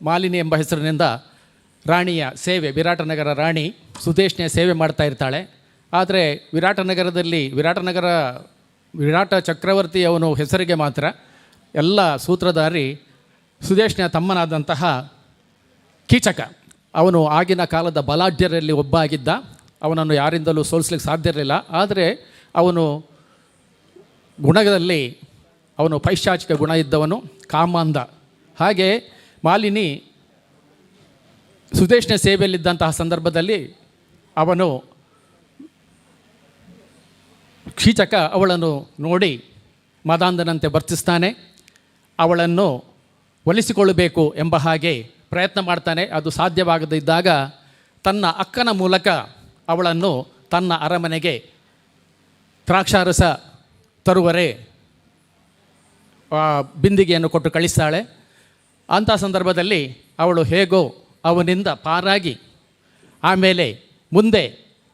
ಮಾಲಿನಿ ಎಂಬ ಹೆಸರಿನಿಂದ ರಾಣಿಯ ಸೇವೆ, ವಿರಾಟನಗರ ರಾಣಿ ಸುದೇಶ್ನೆಯ ಸೇವೆ ಮಾಡ್ತಾ ಇರ್ತಾಳೆ. ಆದರೆ ವಿರಾಟ ಚಕ್ರವರ್ತಿ ಅವನು ಹೆಸರಿಗೆ ಮಾತ್ರ, ಎಲ್ಲ ಸೂತ್ರಧಾರಿ ಸುದೇಶ್ನೆಯ ತಮ್ಮನಾದಂತಹ ಕೀಚಕ. ಅವನು ಆಗಿನ ಕಾಲದ ಬಲಾಢ್ಯರಲ್ಲಿ ಒಬ್ಬ ಆಗಿದ್ದ. ಅವನನ್ನು ಯಾರಿಂದಲೂ ಸೋಲಿಸ್ಲಿಕ್ಕೆ ಸಾಧ್ಯ ಇರಲಿಲ್ಲ. ಆದರೆ ಅವನು ಗುಣದಲ್ಲಿ ಅವನು ಪೈಶಾಚಿಕ ಗುಣ ಇದ್ದವನು, ಕಾಮಾಂಧ. ಹಾಗೆ ಮಾಲಿನಿ ಸುದೇಶ್ನ ಸೇವೆಯಲ್ಲಿದ್ದಂತಹ ಸಂದರ್ಭದಲ್ಲಿ ಅವನು ಕೀಚಕ ಅವಳನ್ನು ನೋಡಿ ಮದಾಂಧನಂತೆ ವರ್ತಿಸ್ತಾನೆ. ಅವಳನ್ನು ಒಲಿಸಿಕೊಳ್ಳಬೇಕು ಎಂಬ ಹಾಗೆ ಪ್ರಯತ್ನ ಮಾಡ್ತಾನೆ. ಅದು ಸಾಧ್ಯವಾಗದಿದ್ದಾಗ ತನ್ನ ಅಕ್ಕನ ಮೂಲಕ ಅವಳನ್ನು ತನ್ನ ಅರಮನೆಗೆ ದ್ರಾಕ್ಷಾರಸ ತರುವರೆ ಬಿಂದಿಗೆಯನ್ನು ಕೊಟ್ಟು ಕಳಿಸ್ತಾಳೆ. ಅಂಥ ಸಂದರ್ಭದಲ್ಲಿ ಅವಳು ಹೇಗೋ ಅವನಿಂದ ಪಾರಾಗಿ ಆಮೇಲೆ ಮುಂದೆ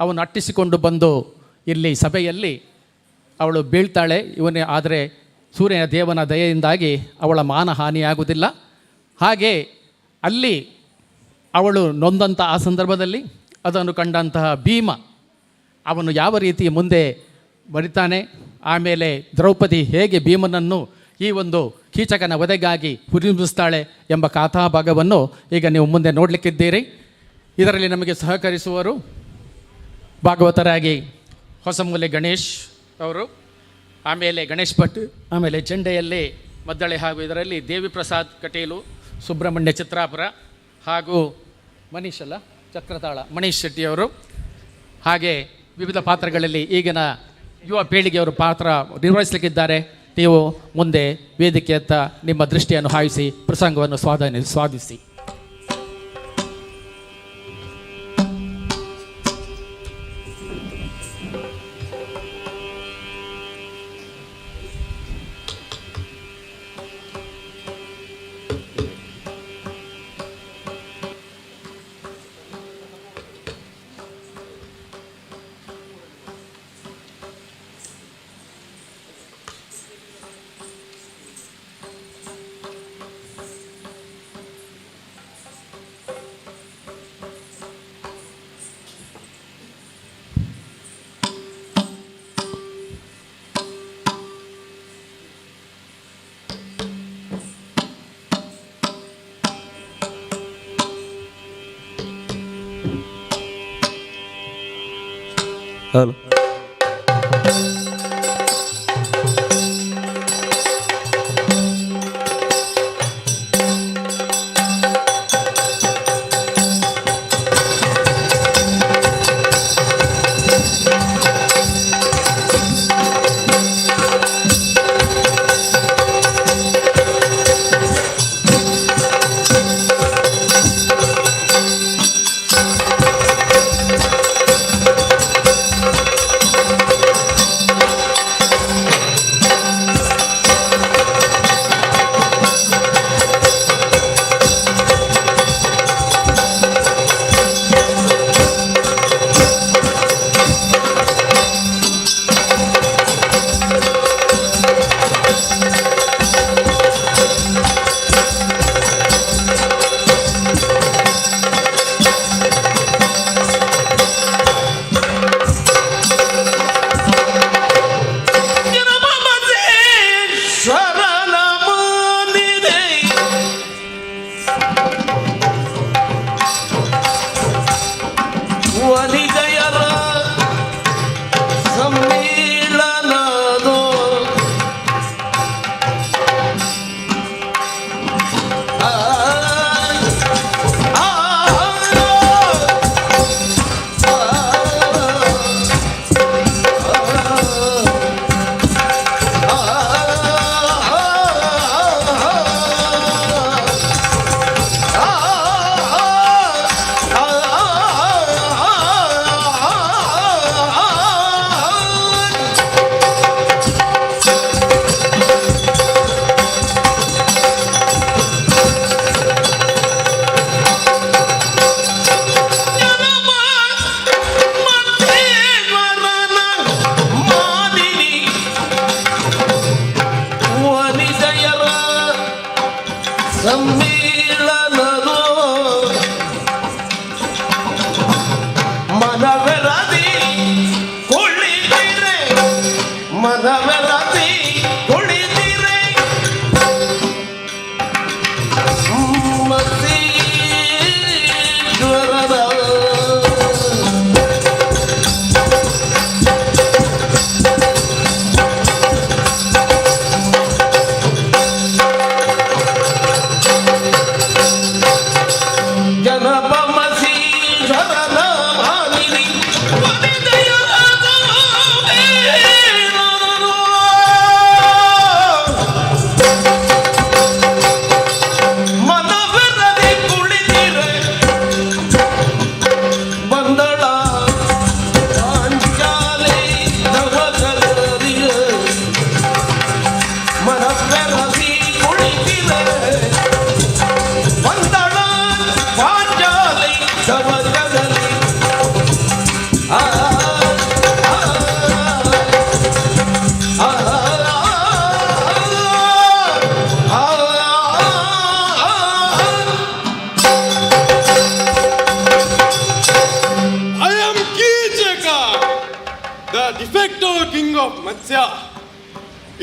ಅವನು ಅಟ್ಟಿಸಿಕೊಂಡು ಬಂದು ಇಲ್ಲಿ ಸಭೆಯಲ್ಲಿ ಅವಳು ಬೀಳ್ತಾಳೆ. ಆದರೆ ಸೂರ್ಯನ ದೇವನ ದಯೆಯಿಂದಾಗಿ ಅವಳ ಮಾನಹಾನಿಯಾಗುವುದಿಲ್ಲ. ಹಾಗೆ ಅಲ್ಲಿ ಅವಳು ನೊಂದಂಥ ಆ ಸಂದರ್ಭದಲ್ಲಿ ಅದನ್ನು ಕಂಡಂತಹ ಭೀಮ ಅವನು ಯಾವ ರೀತಿ ಮುಂದೆ ಬರಿತಾನೆ, ಆಮೇಲೆ ದ್ರೌಪದಿ ಹೇಗೆ ಭೀಮನನ್ನು ಈ ಒಂದು ಕೀಚಕನ ವಧೆಗಾಗಿ ಹುರಿದುಂಬಿಸ್ತಾಳೆ ಎಂಬ ಕಥಾಭಾಗವನ್ನು ಈಗ ನೀವು ಮುಂದೆ ನೋಡಲಿಕ್ಕಿದ್ದೀರಿ. ಇದರಲ್ಲಿ ನಮಗೆ ಸಹಕರಿಸುವರು ಭಾಗವತರಾಗಿ ಹೊಸಮೂಲೆ ಗಣೇಶ್ ಅವರು, ಆಮೇಲೆ ಗಣೇಶ್ ಭಟ್, ಆಮೇಲೆ ಚೆಂಡೆಯಲ್ಲಿ ಮದ್ದಳೆ, ಹಾಗೂ ಇದರಲ್ಲಿ ದೇವಿ ಪ್ರಸಾದ್ ಕಟೀಲು, ಸುಬ್ರಹ್ಮಣ್ಯ ಚಿತ್ರಾಪುರ, ಹಾಗೂ ಮನೀಶ್ ಶೆಟ್ಟಿಯವರು. ಹಾಗೆ ವಿವಿಧ ಪಾತ್ರಗಳಲ್ಲಿ ಈಗಿನ ಯುವ ಪೀಳಿಗೆಯವರು ಪಾತ್ರ ನಿರ್ವಹಿಸಲಿಕ್ಕಿದ್ದಾರೆ. ನೀವು ಮುಂದೆ ವೇದಿಕೆಯತ್ತ ನಿಮ್ಮ ದೃಷ್ಟಿಯನ್ನು ಹಾಯಿಸಿ ಪ್ರಸಂಗವನ್ನು ಸ್ವಾದಿಸಿ. Hello.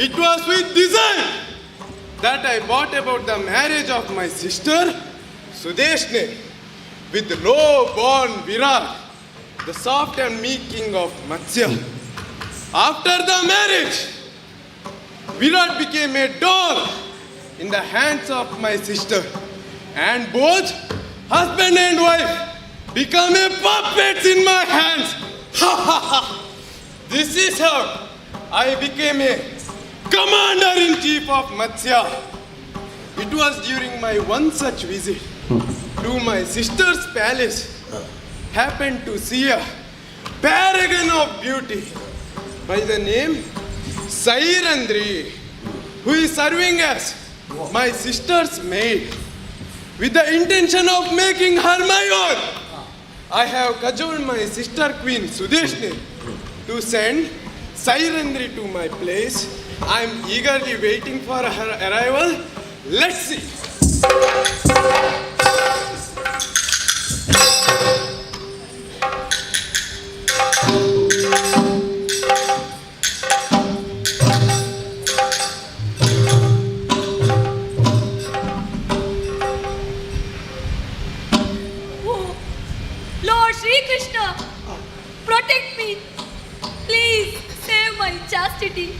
It was with desire that I brought about the marriage of my sister Sudeshne with the low-born Virat, the soft and meek king of Matsya. After the marriage, Virat became a doll in the hands of my sister, and both husband and wife become a puppets in my hands. This is how I became a commander-in-chief of Matsya. It was during my one such visit to my sister's palace, happened to see a paragon of beauty by the name Sairandri, who is serving as my sister's maid. With the intention of making her my own, I have cajoled my sister queen Sudeshne to send Sairandri to my place. I am eagerly waiting for her arrival. Let's see. Lord Sri Krishna, protect me. Please save my chastity.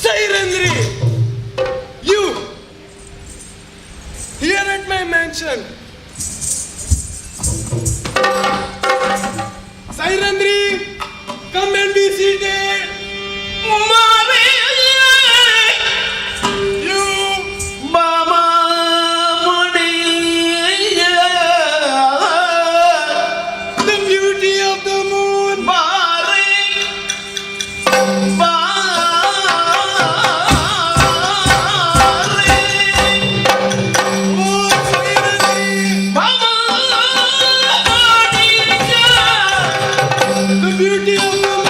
Sairandri, you here at my mansion. Sairandri, come and be seated. You, the beauty of the moon. Oh, Sairandri, the beauty of the moon.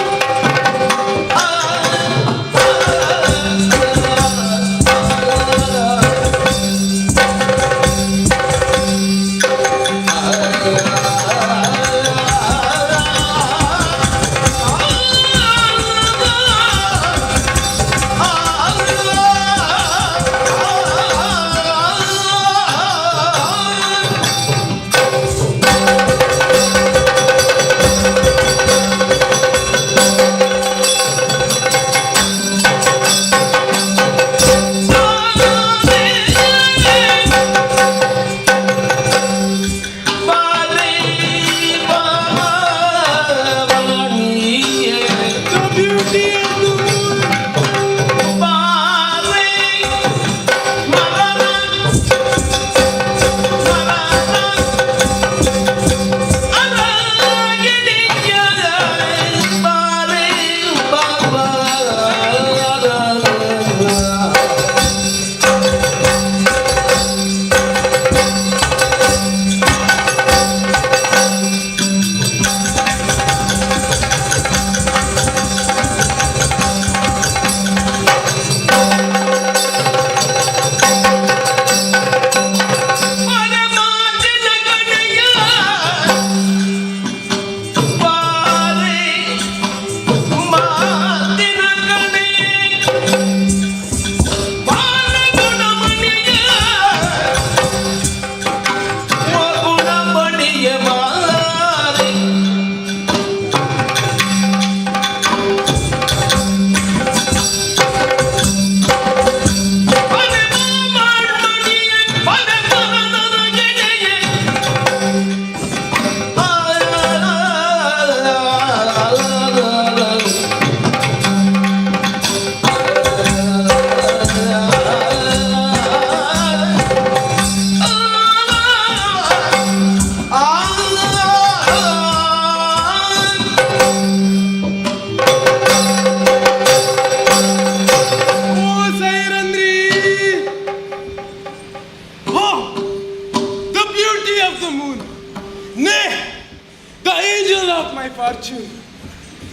fortune.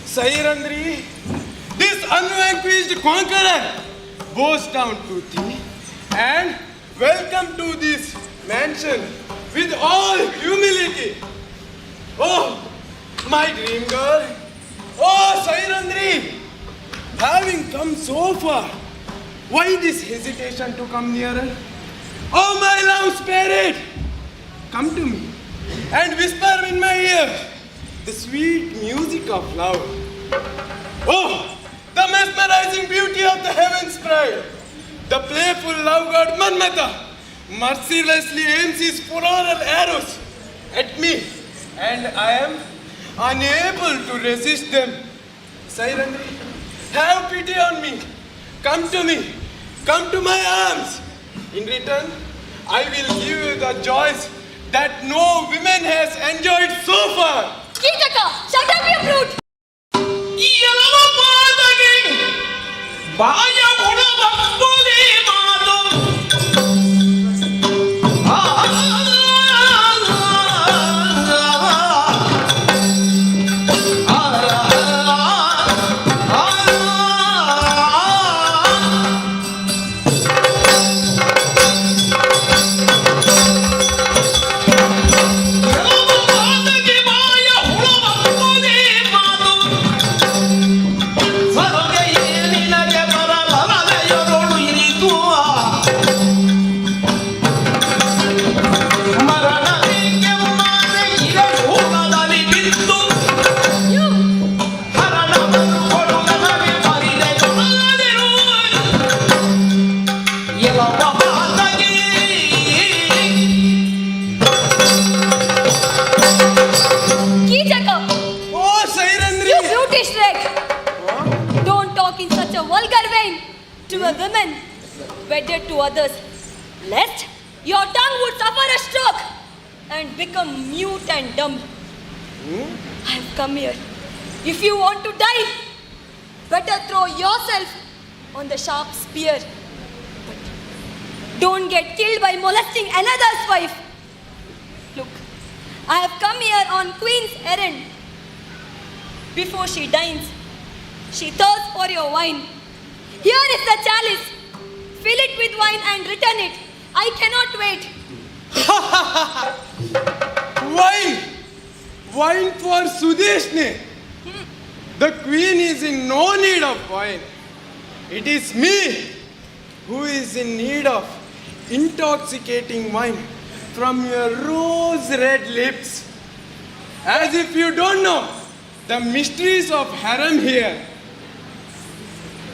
Sairandri, this unvanquished conqueror, bows down to thee and welcome to this mansion with all humility. Oh, My dream girl. Oh, Sairandri. Having come so far, why this hesitation to come nearer? Oh, my love spirit. Come to me and whisper in my ear the sweet music of love. Oh, the mesmerizing beauty of the heavens bride. The playful love god Manmata mercilessly aims his floral arrows at me, and I am unable to resist them. Sairandri, have pity on me. Come to me. Come to my arms. In return, I will give you the joys that no woman has enjoyed so far. Kitaka, shut up, you brute! Oh, Sairandri! You beauty Shrek! Don't talk in such a vulgar vein to a woman wedded to others, lest your tongue would suffer a stroke and become mute and dumb. I have come here. If you want to die, better throw yourself on the sharp spear. But don't get killed by molesting another's wife. Look, I have come here on Queen's errand. Before she dines, she thirsts for your wine. Here is the chalice. Fill it with wine and return it. I cannot wait. Wine! Wine for Sudeshne! The queen is in no need of wine. It is me who is in need of intoxicating wine from your rose-red lips. As if you don't know the mysteries of harem here.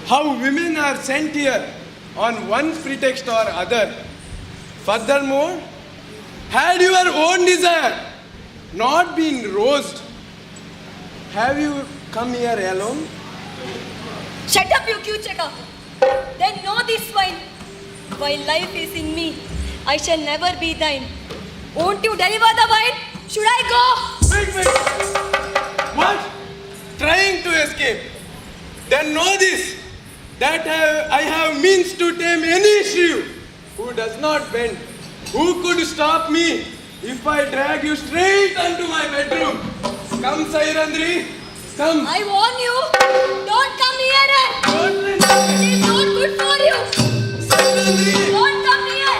How women are sent here on one pretext or other. Furthermore, had your own desire not been roused, have you come here alone? Shut up, you cute checker. Then know this wine. While life is in me, I shall never be thine. Won't you deliver the wine? Should I go? Wait. What? Trying to escape? Then know this, that I have means to tame any shrew who does not bend. Who could stop me if I drag you straight into my bedroom? Come, Sairandri. Come. I warn you, don't come nearer. It is not good for you. Sairandri. Don't come near.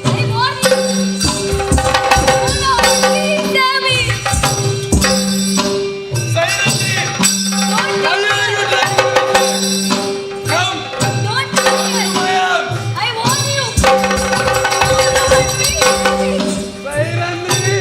I warn you. Oh no, please save me. Sairandri. Don't Why come are you near. dragging me? Come. Don't come near. My arms. I warn you. Oh no, please. Sairandri.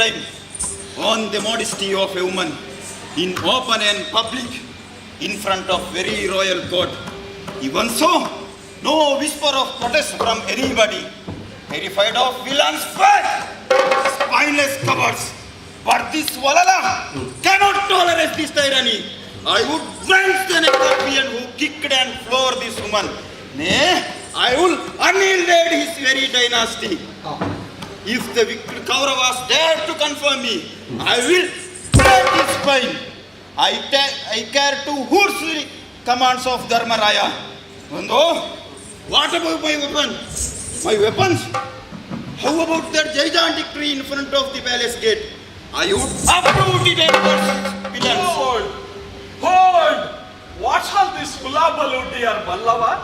crime on the modesty of a woman in open and public in front of very royal court. Even so, no whisper of protest from anybody. Terrified of villains' fate, spineless cowards. But this Walala cannot tolerate this tyranny. I would wrench the neck of the who kicked and floored this woman. Nay, I will annihilate his very dynasty. If the Kauravas dare to confirm me, I will break his spine. I care to hoarsely commands of Dharmaraya. And oh, what about my weapon? My weapons? How about that gigantic tree in front of the palace gate? I would uproot it and villains. Hold! What's all this hullabaloo, dear Ballava?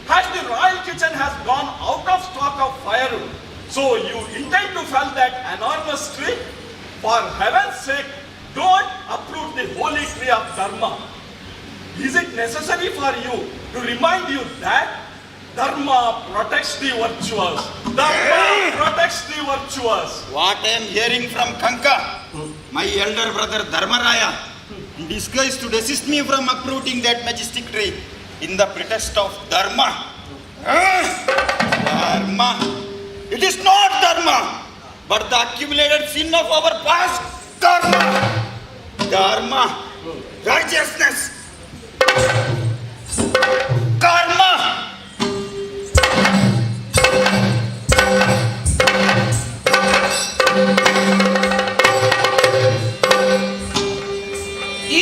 Has the royal kitchen has gone out of stock of firewood? So you intend to fell that enormous tree? For heaven's sake, don't uproot the holy tree of Dharma. Is it necessary for you to remind you that Dharma protects the virtuous? Dharma protects the virtuous. What I am hearing from Kanka, my elder brother Dharmaraya, disguised to desist me from uprooting that majestic tree in the pretext of Dharma. Dharma. It is not Dharma, but the accumulated sin of our past karma. Dharma. Righteousness. Karma.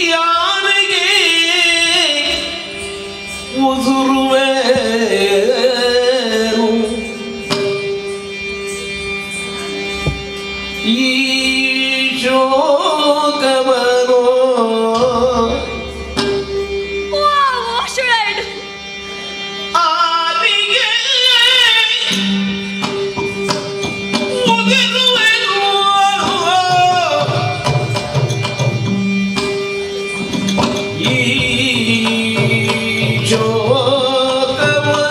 ಯಾರಿಗೆ ಉದುರುವೇನು ಈ ಶೋಕವನೋ What should I do? ಆದಿಗೆ ಉದುರುವೆನು ಈ ಶೋಕವನು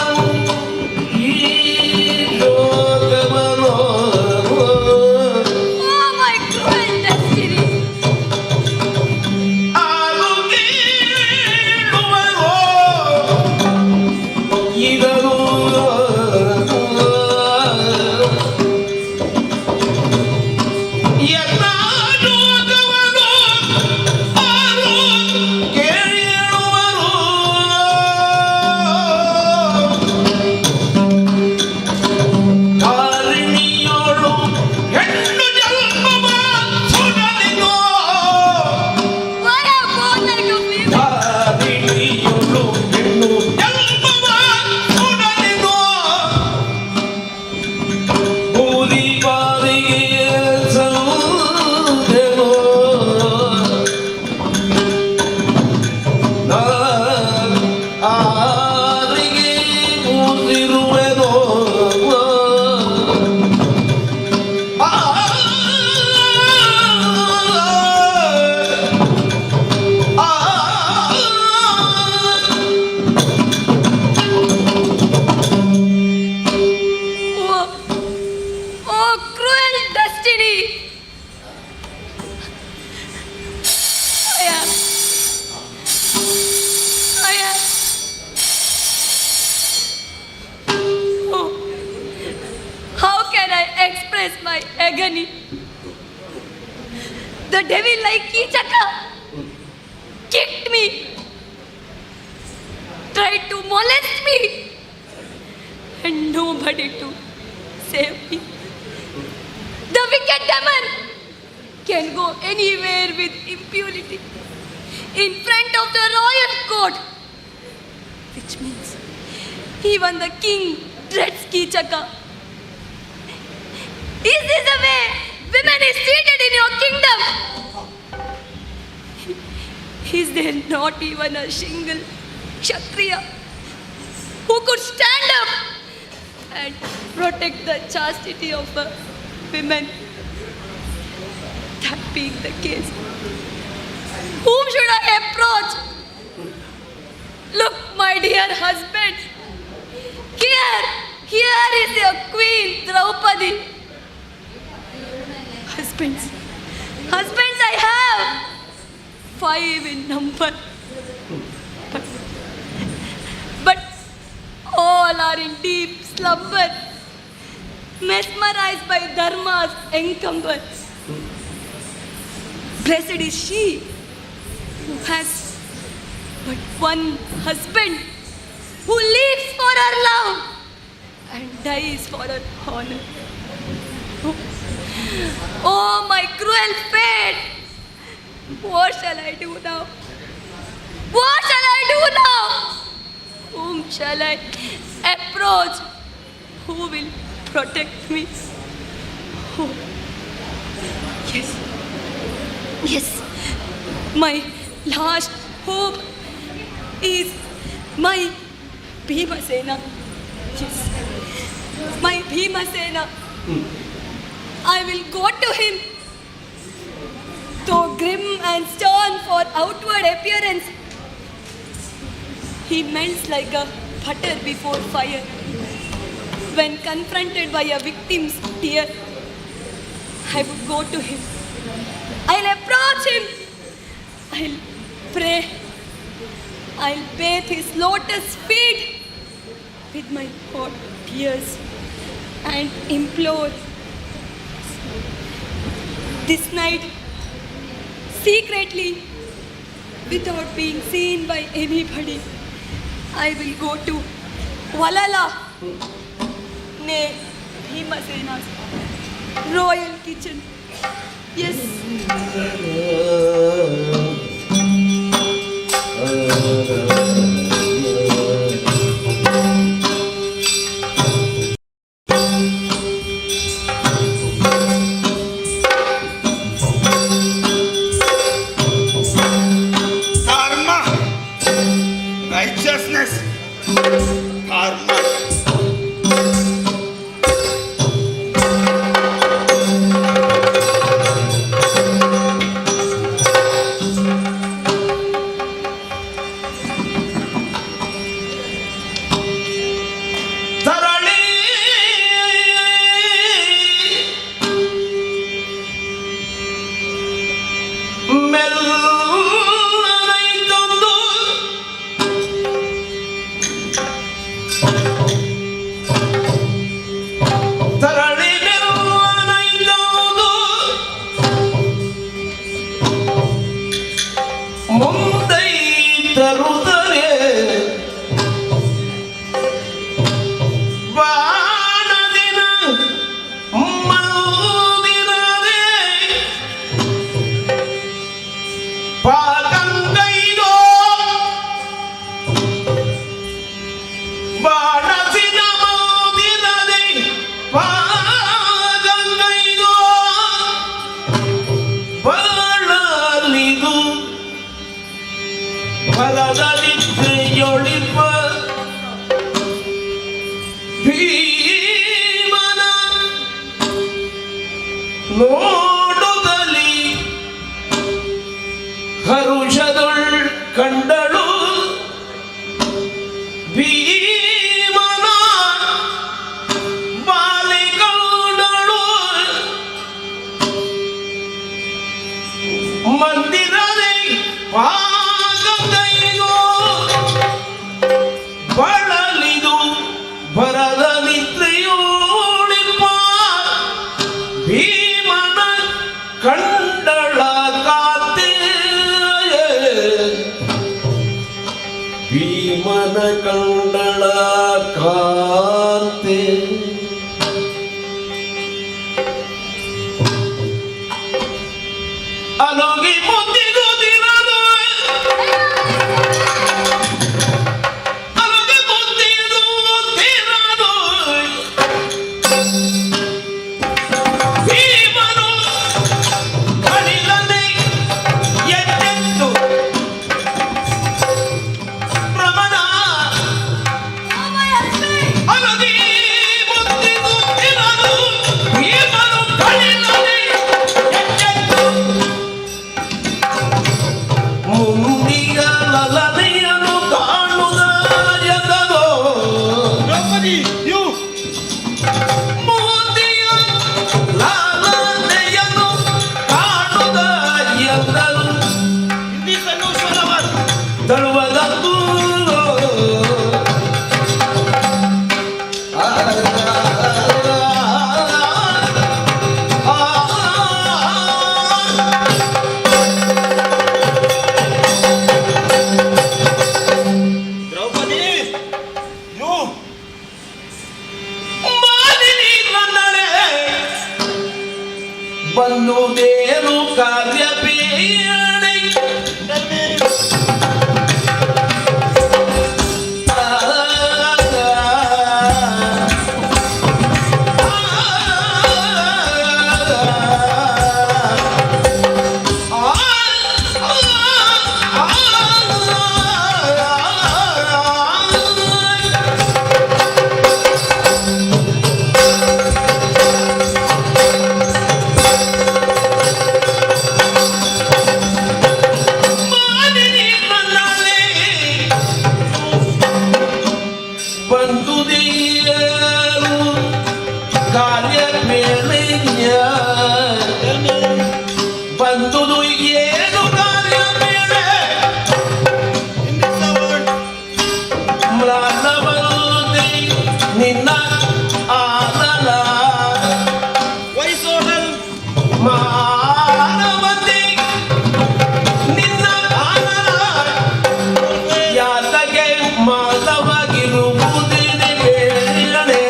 ಈ ಶೋಕವನೋ Oh, my cruel destiny. ಆಲು ಕೇಳುವರೋ ಇದರು ಯತ್ನಾಲೋಕವನು ಆರು ಕೇಳುವರು ಕಾರಿಣಿಯೋಳು ಹೆಣ್ಣು ಜನ್ಮವ ಸುಡಲಿನೋ Why are born like a baby? ಕಾರಿಣಿಯೋಳು ಹೆಣ್ಣು ಜನ್ಮವ ಸುಡಲಿನೋ ಬೂದಿ ಬಾರಿಗೆ ಸೌದೆನೋ ಆರಿಗೆ ಮುದಿರುವೆನೋ ಆ Oh, cruel destiny. I am. Oh, how can I express my agony? The devil like Kichaka kicked me, tried to molest me, and nobody to save me. The wicked demon can go anywhere with impunity in front of the royal court, which means even the king dreads Kichaka. Is this the way women is treated in your kingdom? Is there not even a single Kshatriya who could stand up and protect the chastity of a women? That being the case, whom should I approach? Look, my dear husband, here is your queen Draupadi. Husband, husbands. Husbands I have 5 in number. But all are in deep slumber, mesmerized by dharma's encumber. Blessed is she who has but one husband, who lives for her love and dies for her honor. Oh, my cruel fate! What shall I do now? What shall I do now? Whom shall I approach? Who will protect me? Oh, yes, yes, my last hope is my Bhimasena. Yes, my Bhimasena. I will go to him. Though grim and stern for outward appearance, he melts like a butter before fire. When confronted by a victim's tear, I would go to him. I'll approach him. I'll pray. I'll bathe his lotus feet with my hot tears and implore. This night, secretly, without being seen by anybody, I will go to Valala, near Bhimasena's royal kitchen. Yes. Dharma, righteousness, karma. ತರಳಿ ಮೆಲ್ಲನೈತೊಂದು ತರಳಿ ಮೆಲ್ಲನೈತೊಂದು Mumbai ತರುದರೆ ಬಾಣದಿನ ಮರುದಿನದೆ ಪಾಗಂಗೈಗೋ ಬಾಣದಿನ ಮರುದಿನದೆ ಪಾಗಂಗೈಗೋ ಬಾಳಲಿದು ಫಲದಲಿದ್ದೆಯೊಳಿಪ ಭೀಮನ ನೋಡುಗಲಿ ಹರುಷದೊಳ್ ಕಂಡಳು ಭೀಮನ ಬಂದುದೇನು ಕಾರ್ಯಪೀಡೆ ಬಂದುದು ಏನು ಕಾರ್ಯ ಬೇಡ ಮ್ಲಾನವರುದೇ ನಿನ್ನ ಆನಲ ವಯಸ್ಸೋಡಲ್ ಮಾನವತೆ ನಿನ್ನ ಆನಲ ಯಾತಗೆ ಮಾನವಾಗಿರುವುದಿದೆ ಬೇಡನೆ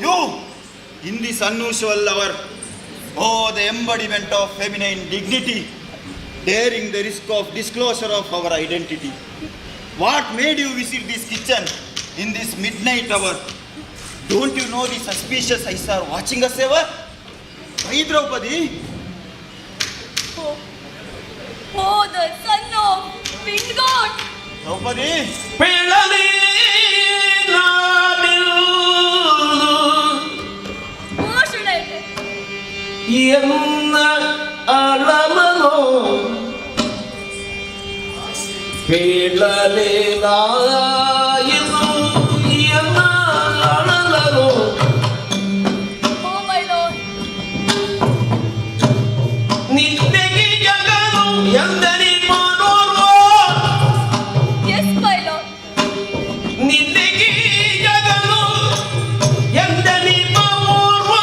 you in this unusual hour, oh, the embodiment of feminine dignity, daring the risk of disclosure of our identity. What made you visit this kitchen in this midnight hour? Don't you know the suspicious eyes are watching us ever? Why, Draupadi? Oh, the son of wind god! Draupadi? ಬೆಳಲಿ What should I do? ಎನ್ನ ಅಳಲನು ಬೇಳಲೇನಾಯಿತು ಎನ್ನ ಅಳಲನು Oh, my lord. ನಿನ್ನೆಗೆ ಜಗನು ಎಂದರಿ ಮಾಡೋರು Yes, my lord. ನಿನ್ನೆಗೆ ಜಗನು ಎಂದರಿ ಮಾಡೋರು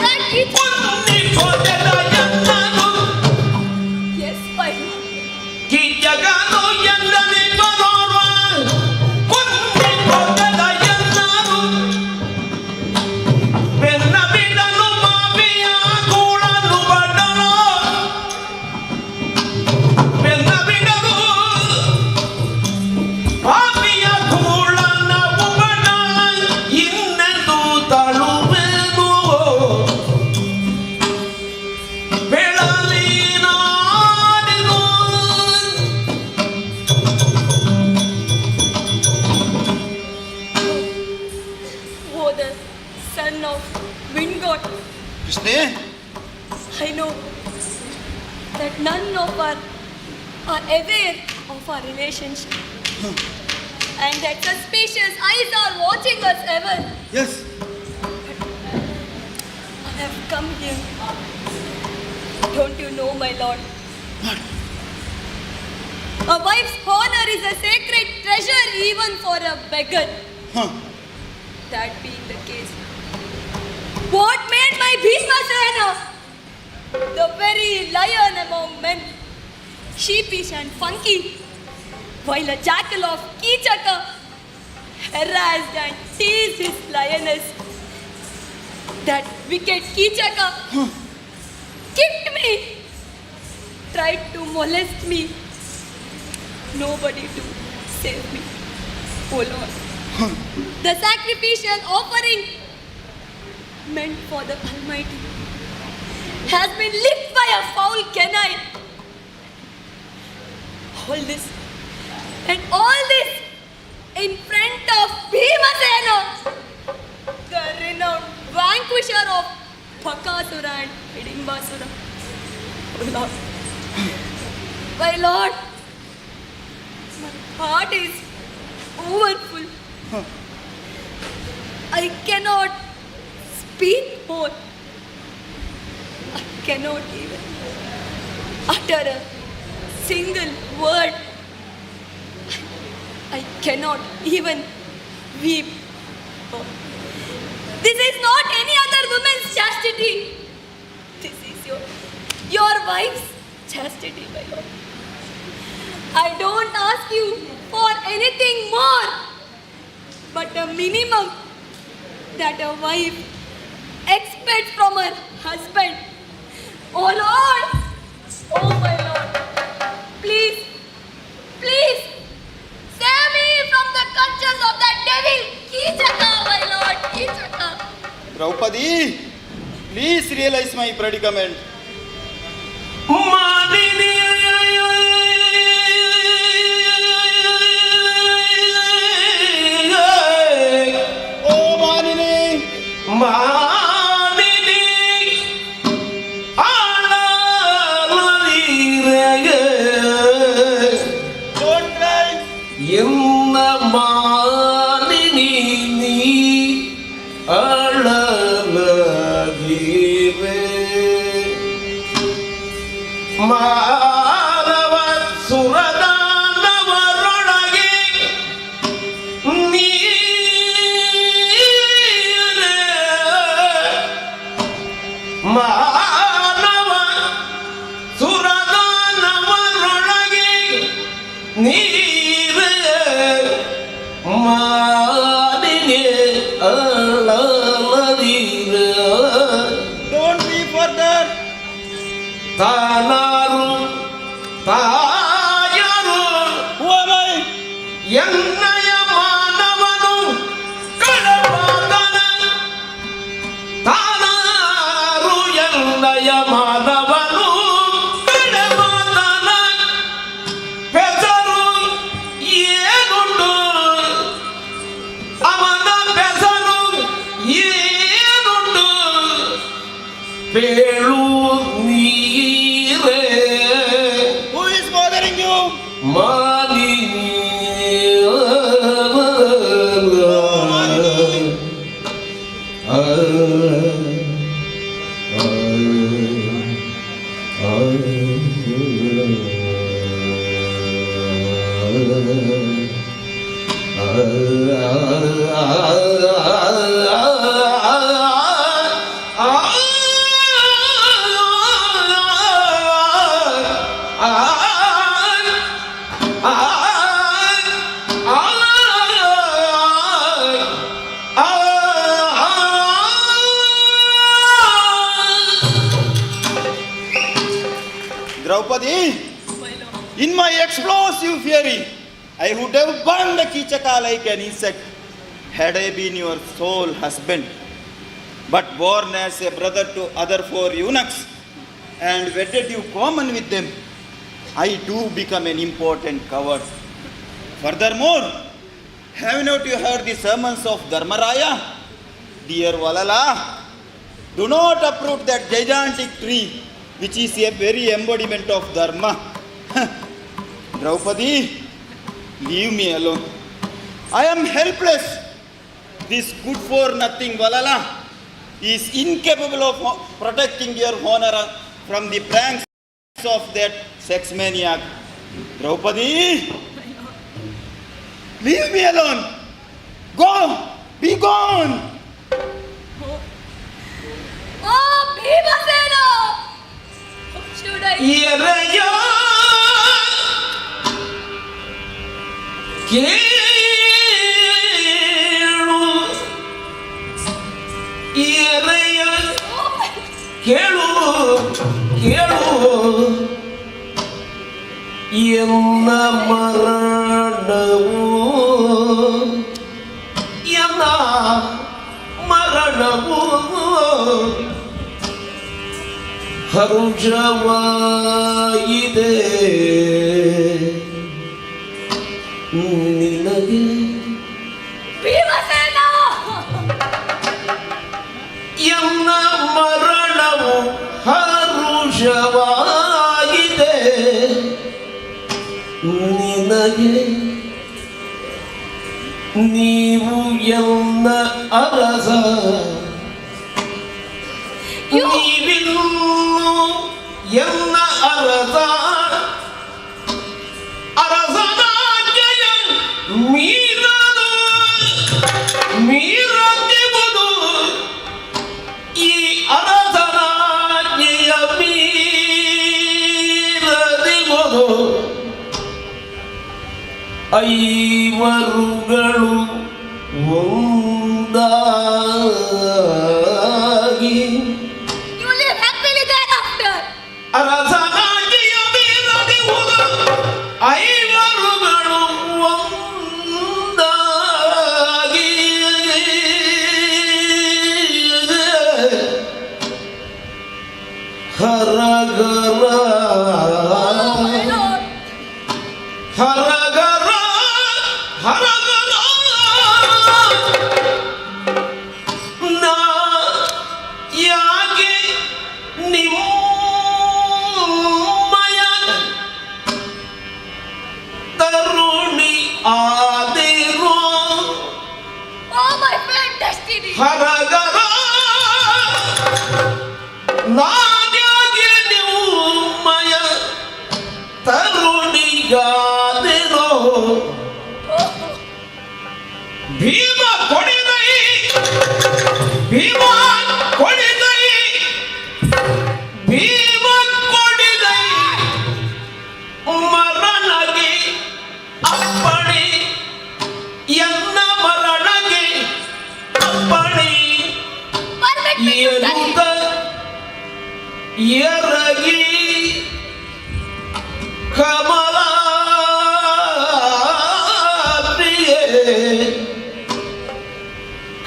That it. ಪುಣ್ಯ ಕೊಡದ ಎಂದನು Yes, my lord. ಈ ಜಗನು ಎಂದರಿ ಮಾಡೋರು ಪುಣ್ಯ ಕೊಡದ ಎಂದನು ಬೆನ್ನ ಬಿಡಲು ಮಾವಿಯ ಕೂಳಲು ಬಡಲು ಬೆನ್ನ ಬಿಡಲು ಮಾವಿಯ ಕೂಳನ ಉಬಡ ಇನ್ನೆಂದು ತಳುವೆನು ಬೆಳಲಿ ನಾಡಿನು Oh, the son of wind god. Krishna? I know that none of us are aware of our relationship. And that suspicious eyes are watching us ever. Yes. I have come here. Don't you know, my lord? A wife's honor is a sacred treasure even for a beggar. Huh. That being the case, what made my Bhishmasena the very lion among men, sheepish and funky, while a jackal of Kichaka harassed and teased his lioness? That wicked Kichaka kicked me, tried to molest me. Nobody to save me. Oh Lord. The sacrificial offering meant for the Almighty has been licked by a foul canine. All this and all this in front of Bhimasena, the renowned vanquisher of Bakasura and Hidimbasura. Oh Lord. My Lord, my heart is overfull. I cannot speak more. I cannot even utter a single word. I cannot even weep. Oh. This is not any other woman's chastity. This is your wife's chastity, my Lord. I don't ask you for anything more, but a minimum that a wife expects from her husband. Oh Lord! Oh my Lord! Please, please, save me from the clutches of that devil! Kichaka, my Lord! Kichaka! Draupadi, please realize my predicament. ಮಾನಿನಿ Oh, Manini! ಮಾನಿನಿ ಆಳಲೀರೆಯ Don't cry! ಎನ್ನ ಮಾನಿನಿ ನೀ ಅಳಲೀರೆ ಮಾನವ ಸುರದಾನವರೊಳಗೆ ನೀರೇ ಮಾನವ ಸುರದಾನವರೊಳಗೆ ನೀರೇ ಮಾನಿನಿ ಅಳಲೀರೆ Don't be further! ತಾನಾರು ತಾಯರು Who am I? ಎನ್ನಯ ಮಾನವನು ಕಳವಾದನ ತಾನಾರು ಎನ್ನಯ ಮಾನವನು ಕಳವಾದನ ಬೆಸರು ಏನುಂಡು ಅವನ ಬೆಸರು ಏನುಂಡು ಬೇಳು ನೀರೇ Who is bothering you? Malini Draupadi, in my explosive fury, I would have burned the Kichaka like an insect had I been your sole husband. But born as a brother to other 4 eunuchs and wedded you common with them, I too become an important coward. Furthermore, have not you heard the sermons of Dharmaraya? Dear Valala, do not uproot that gigantic tree which is a very embodiment of Dharma. Draupadi, leave me alone. I am helpless. This good for nothing Valala is incapable of protecting your honor from the pranks of that sex maniac. Draupadi, leave me alone. Go, be gone. Oh, Bhimsena! What should I do? ಎರೆಯ ಕೇಳು ಎರೆಯ ಕೇಳು ಕೇಳು ಎನ್ನ ಮರಣವು ಎನ್ನ ಮರಣವು ಹರುಷವಾಗಿದೆ ನಿನಗೆ Bhimsena! ಎನ್ನ ಮರ ನನಗೆ ನೀವು ಎನ್ನ ಅರಸ ನೀವಿನ್ನು ಎನ್ನ ಅರಸ ಅರಸನಾಜ್ಞೆಯ ಮೀರದಿರುವುದು ಈ ಅರಸನಾಜ್ಞೆಯ ಮೀರದಿರುವುದು ಐವರುಗಳು ಒಂದಾಗಿ You live happily thereafter. ಅರಸನಾಜ್ಞೆಯ ಮೀರದಿರುವುದು ಐವರುಗಳು ಒಂದಾಗಿ ಹರಗರ Oh my Lord. ಹರಗರ ಹರಗರ ನಾ ಯಾಕೆ ನಿಮ್ಮಯ ತರುಣಿ ಆದಿರೋ Oh my friend destiny. ಹರಗರ ನಾನ್ಯಾಕೆ ನಿಮ್ಮಯ ತರುಣಿಗಾದಿರೋ Bhima ಕೊಡಿದೈ Bhima ಕೊಡಿದೈ Bhima ಕೊಡಿದೈ ಮರಣಗೆ ಅಪ್ಪಣೆ ಎನ್ನ ಮರಣಗೆ ಅಪ್ಪಣೆ Permit me to ಎರುತ die. ಎರಗಿ ಕಮಲ ಪ್ರಿಯೆ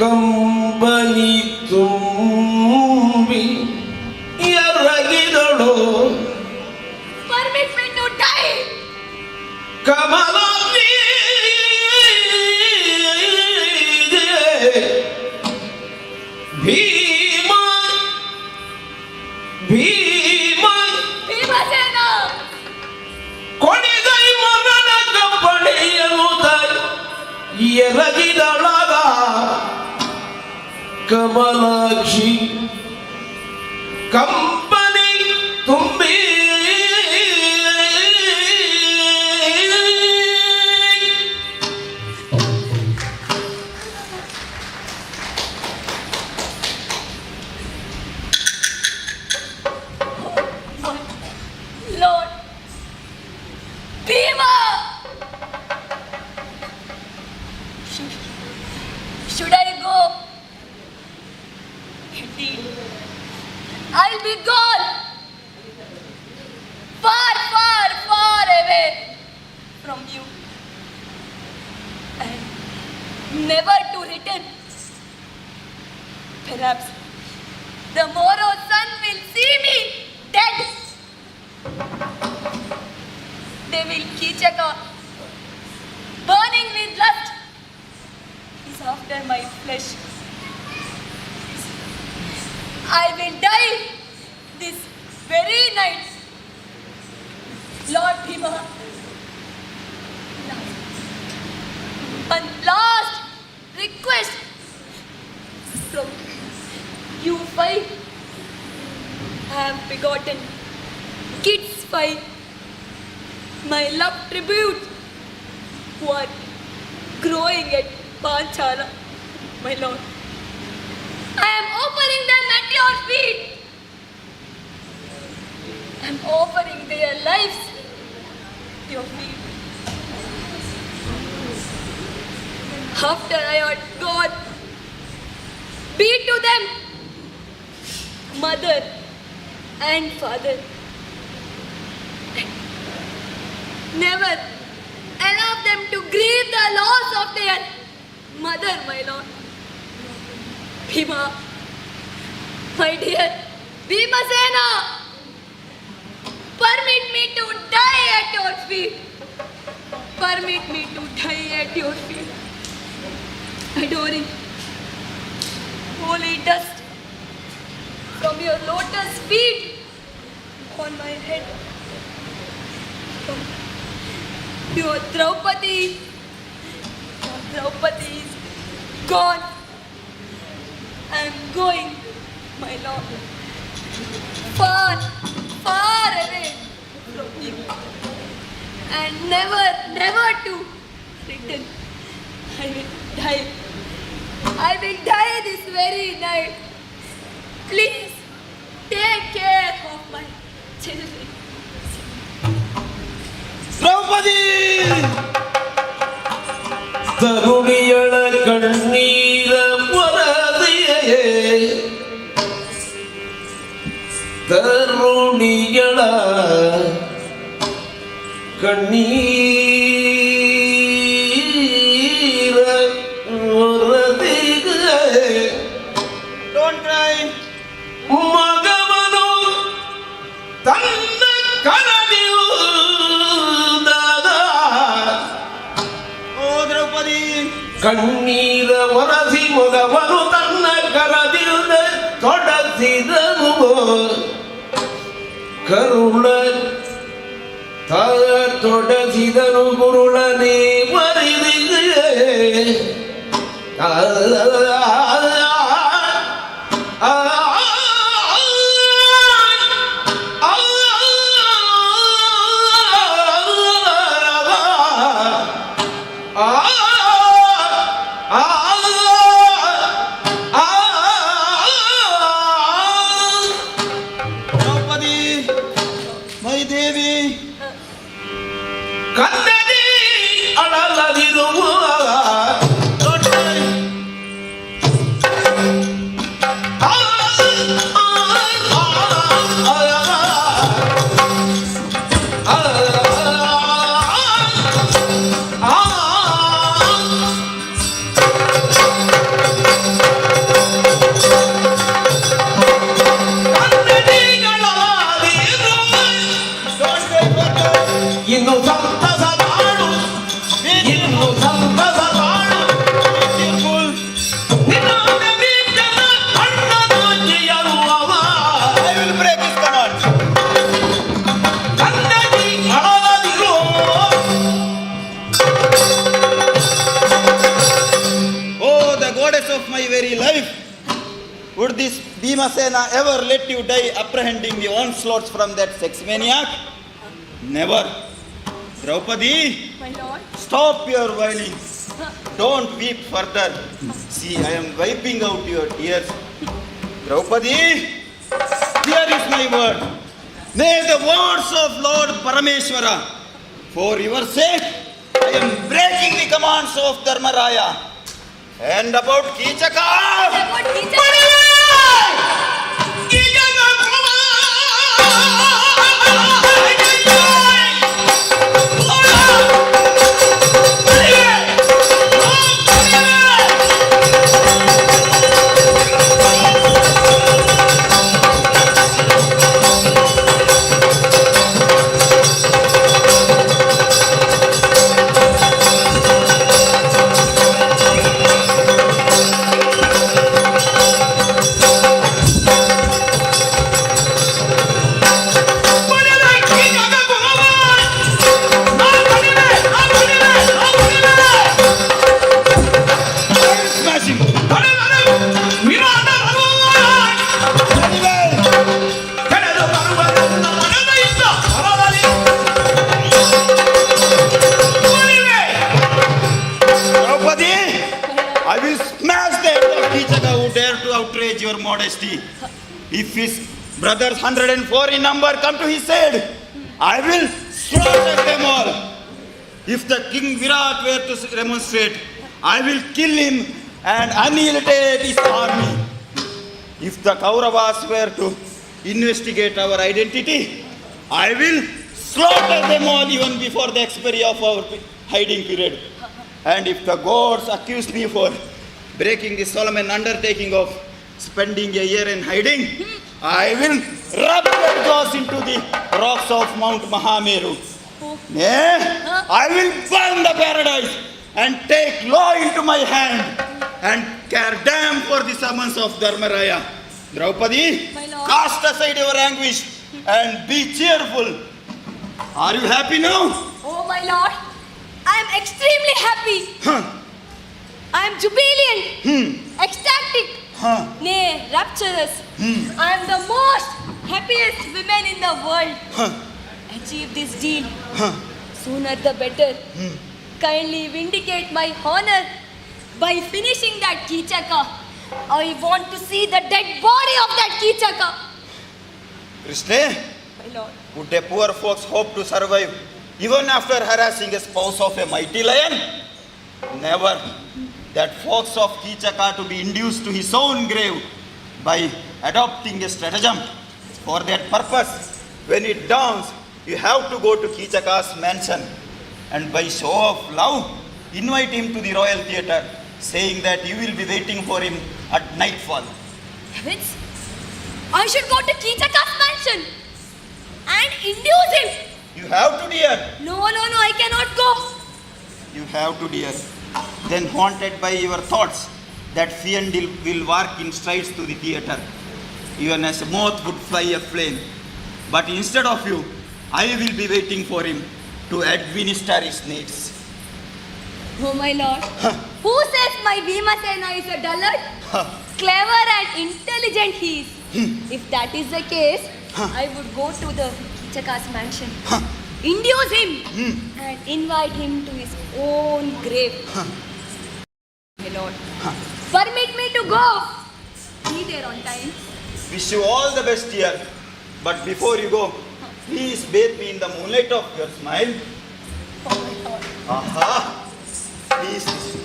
ಕಂಬನಿ ತುಂಬಿ ಎರಗಿದಳು Permit me to die. ಕಮಲ ಪ್ರಿಯೆ ಭೀಮ ಭೀಮ Bhimasena. ಕೊಡಿದೈ ಮರಣ ಕಂಬಳಿಯನುತ ಎರಗಿದಳಾಗ ಕಮಲಾಕ್ಷಿ ಕಂಪನಿ ತುಂಬಿ Lord. Bhima. Should I go? Indeed. I'll be gone. Far, far, far away from you. And never to return. Perhaps the morrow sun will see me dead. Devil Kichaka, burning with lust, is after my flesh. I will die this very night. Lord Bhima, one last request from you five. I have begotten kids five, my love tribute, who are growing at Panchala, my Lord. I am offering them at your feet. I am offering their lives at your feet. After I had gone, be to them mother and father. Never allow them to grieve the loss of their mother, my Lord. Bhima, my dear Bhimasena, permit me to die at your feet. Permit me to die at your feet. Adoring holy dust from your lotus feet on my head. Your Draupadi is gone. I am going, my lord, far, far away from you, and never, never to return. I will die this very night. Please take care of my children. Draupadi ತರುಣಿಯಳ ಕಣ್ಣೀರ ವರದಿಯೇ ತರುಣಿಯಳ ಕಣ್ಣೀರ ವರದಿಯೇ don't CRY. ಮಗವನು ತನ್ನ ಕರಡಿಯುವುದಾದ ಓ ದ್ರೌಪದಿ, ಕಣ್ಣೀರ ಒರಸಿ ಮಗವನು ತನ್ನ ಕರದಿಂದ ತೊಡಸಿದನು ಕರುಳ ತೊಡಸಿದನು ಗುರುಳನೇ ಮರಿದಿದೆ ದ್ರೌಪದಿ, ಮೈ ದೇವಿ, ಕನ್ನಡಿ ಅಳಲದಿರುವ don't CRY. ಇನ್ನು ಸಂತಸ ಮಾಡು ಇನ್ನು ಸಂತಸ ಮಾಡು ನಿನ್ನ ಬೀಜದ ಅಣ್ಣನಾಚಿಯರುವವ I will break his command. ಕನ್ನಡಿ ಅಳಲದಿರು Oh, the goddess of my very life, would this Bhimasena ever let you die apprehending the onslaughts from that sex maniac? Never. Draupadi, My lord, stop your wailing. Don't weep further. See, I am wiping out your tears. Draupadi, here is my word. May the words of Lord Parameshwara, for your sake, I am breaking the commands of Dharmaraya. And about Kichaka, what teacher? smashing. Draupadi, I will smash the head of Kichaka who dare to outrage your modesty. If his brothers 104 in number come to his aid, I will slaughter them all. If the king Virat were to remonstrate, I will kill him and annihilate his army. If the Kauravas were to investigate our identity, I will slaughter them all even before the expiry of our hiding period. And if the gods accuse me for breaking the solemn undertaking of spending a year in hiding, I will rub their jaws into the rocks of Mount Mahameru. I will burn the paradise and take law into my hand and care damn for the summons of Dharmaraya. Draupadi, My lord. cast aside your anguish and be cheerful. Are you happy now? Oh, my lord, I am extremely happy. I am jubilant, ecstatic, nay, rapturous. I am the most happiest woman in the world. Achieve this deal. Sooner the better. Kindly vindicate my honor by finishing that Kichaka. I want to see the dead body of that Kichaka. Krishna, My lord. would a poor folks hope to survive even after harassing a spouse of a mighty lion? Never. That fox of Kichaka to be induced to his own grave by adopting a stratagem. For that purpose, when it dawns, you have to go to Kichaka's mansion and by show of love, invite him to the Royal Theatre, saying that you will be waiting for him at nightfall. Heavens, I should go to Kichaka's mansion and induce him. You have to, dear. No, I cannot go. You have to, dear. Then, haunted by your thoughts, that fiend will walk in strides to the theatre, even as a moth would fly a flame. But instead of you, I will be waiting for him to administer his needs. Oh, my lord. Who says my Bhimasena is a dullard? Clever and intelligent he is. If that is the case, I would go to the Kichaka's mansion, induce him, and invite him to his own grave. My lord, permit me to go. Be there on time. Wish you all the best, dear. But before you go, please bathe me in the moonlight of your smile. Oh, my lord. Aha! Please.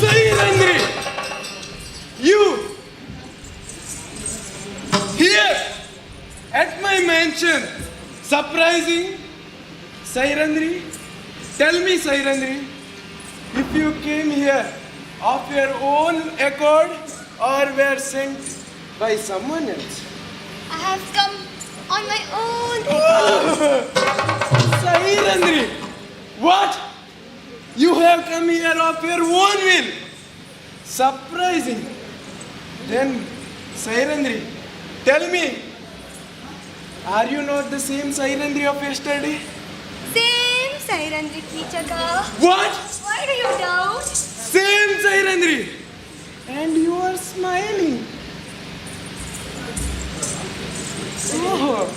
Sairandri, you here at my mansion, surprising. Sairandri, tell me, Sairandri, if you came here of your own accord or were sent by someone else. I have come on my own. Sairandri, what? You have come here of your own will. Surprising. Then, Sairandri, tell me, are you not the same Sairandri of yesterday? Same Sairandri Kichaka. What? Why do you doubt? Same Sairandri. And you are smiling. Oh.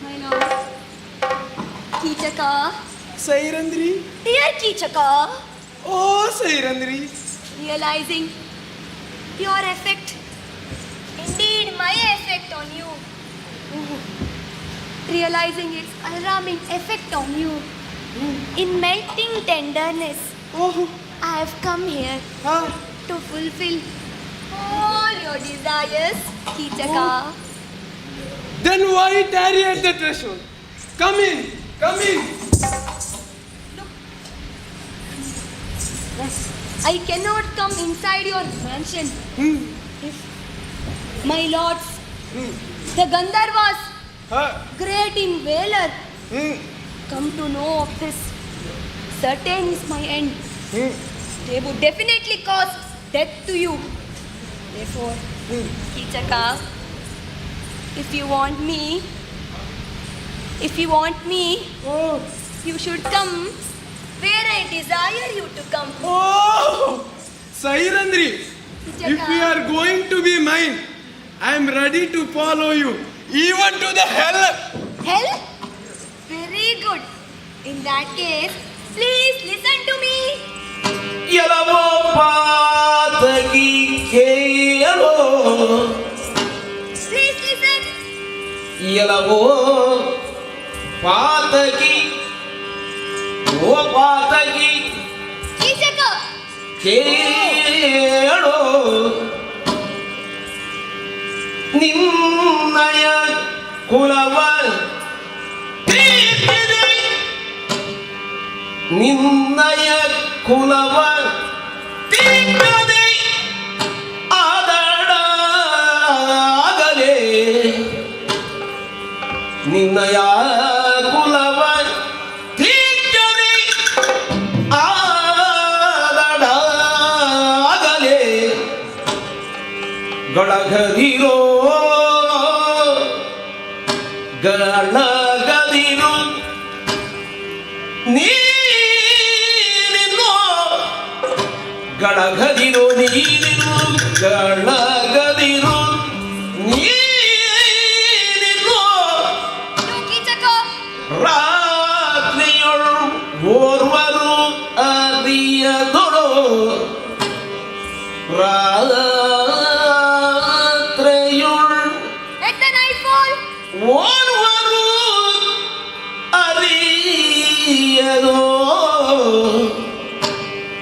My lord. Kichaka. Sairandri. Dear Kichaka. Oh, Sairandri. Realizing your effect, indeed my effect on you. Realizing its alarming effect on you. In melting tenderness, Oh. I have come here Huh? to fulfill all your desires, Kichaka. Then why tarry at the threshold? Come in. Come in. I cannot come inside your mansion if my lords, the Gandharvas, Huh? great in valor, Hmm. come to know of this. Certain is my end. Hmm. They would definitely cause death to you. Therefore, Kichaka, if you want me, Oh. you should come where I desire you to come. Oh. Sairandri, Kichaka. if you are going to be mine, I am ready to follow you, even to the hell. Hell? Very good. In that case, please listen to me. ಎಲವೋ ಪಾತಗಿ ಕೇಳೋ Please listen. ಎಲವೋ ಪಾತಗಿ O ಪಾತಗಿ Kichaka. ಕೇಳೋ ನಿನ್ನಯ ಕುಲವ ನಿನ್ನಯ ಕುಲವ ತೀರ್ಗದೆ ಆದಡಾಗಲೇ ನಿನ್ನಯ ಕುಲವ ತೀರ್ಗದೆ ಆದಡಾಗಲೇ ಗಳಗದಿರೋ ಗಳಗದಿರು ನೀರಿನು ಗಳಗದಿರು ನೀರಿನು ಗಳಗದಿರು ನೀರಿನು No, Keechaka. ರಾತ್ರಿಯೊಳು ಓರ್ವರು ಅರಿಯದೊಳು ರಾತ್ರಿಯೊಳು Let the night fall. ಓರ್ವರು ಅರಿಯದೋ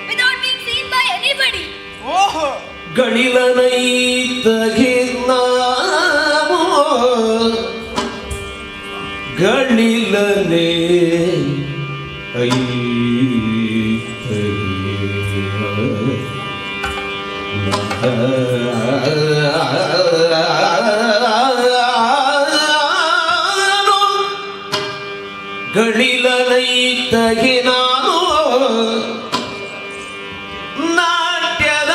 Without being seen by anybody. ಓಹೋ ಗಳಿಲನೈತಗೆ ನಾವು ಗಳಿಲನೆ ಗಳಿಲನೈತಗೆ ನಾನು ನಾಟ್ಯದ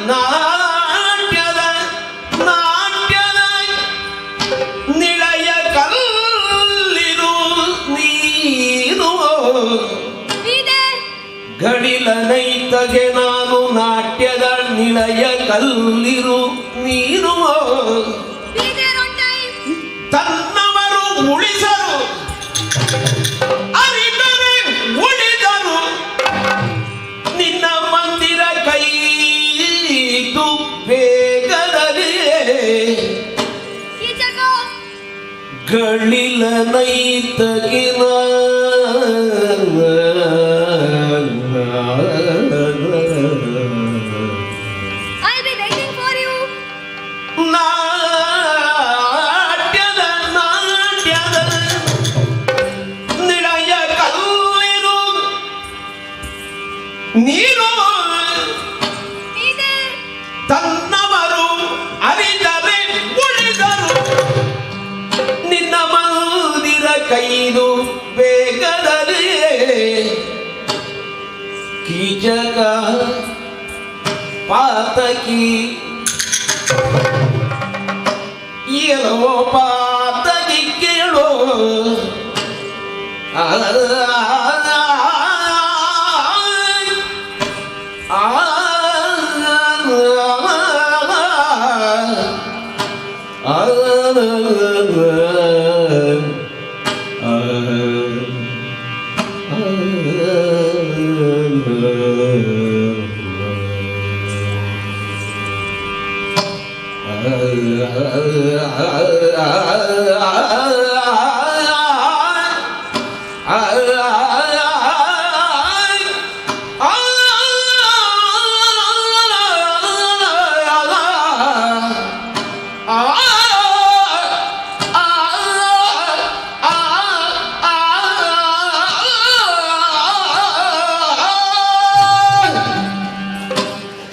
ನಾಟ್ಯದ ನಾಟ್ಯದ ನಿಳಯ ಕಲ್ಲಿರು ನೀನು Be there. ಗಳಿಲನೈತಗೆ ನಾನು ನಾಟ್ಯದ ನಿಳಯ ಕಲ್ಲಿರು ನೀನು Be there on time. ತನ್ನವರು ಉಳಿಸರು ಅರಿದರೆ ಉಳಿದರು ನಿನ್ನ ಮಂದಿರ ಕೈದು ಬೇಗದಲ್ಲಿ Keechaka. ಗಳಿಲನೈತಗಿನ I'll be waiting for you. ನಾಟ್ಯದ ನಾಟ್ಯದ ನಿಳಯ ಕಲ್ಲಿರು ನೀನು Be there. ತನ್ನವರು ಅರಿದರೆ ಉಳಿದರು ನಿನ್ನ ಮಂದಿರ ಕೈದು ಬೇಗದಲ್ಲಿ ಕೀಚಕ ಪಾತಕಿ ಏನೋ ಪಾತಕಿ ಕೇಳೋ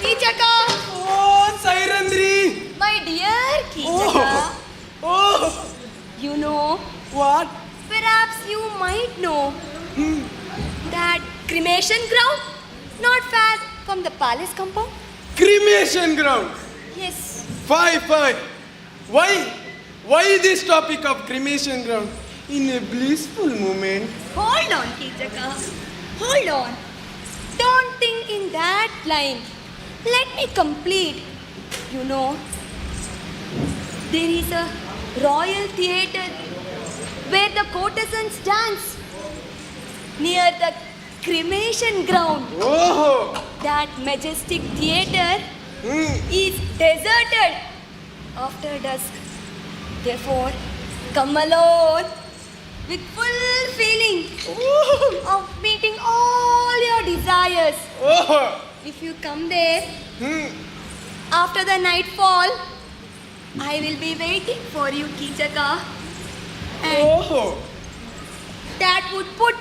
ಕೀಚಕ. ಓ ಸೈರಂದ್ರಿ My dear Kీచక. Oh You know, what perhaps you might know that cremation ground not far from the palace compound. cremation ground Yes. fine why this topic of cremation ground in a blissful moment Hold on, Kీచక. Hold on. Don't think in that line. Let me complete. You know, there is a royal theatre where the courtesans dance near the cremation ground. oh That majestic theatre is deserted after dusk. Therefore, come alone with full feeling of meeting all your desires. oh If you come there after the nightfall, I will be waiting for you, Kீಚಕ. And oh that would put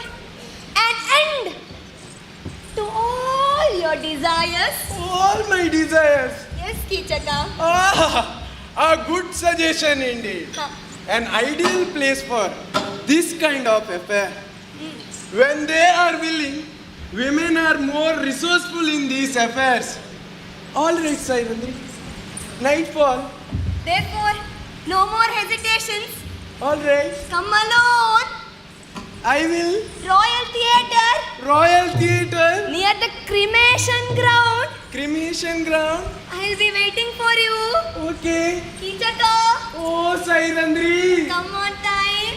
an end your desires? All my desires. Yes, Kichaka. A good suggestion indeed. Huh. An ideal place for this kind of affair. When they are willing, women are more resourceful in these affairs. All right, Sairandri. Nightfall. Therefore, no more hesitations. All right. Come alone. I will. Royal Theatre Royal Theatre. near the cremation ground. Cremation ground. I'll be waiting for you. Okay. Kichaka, Oh, Sairandri. come on time.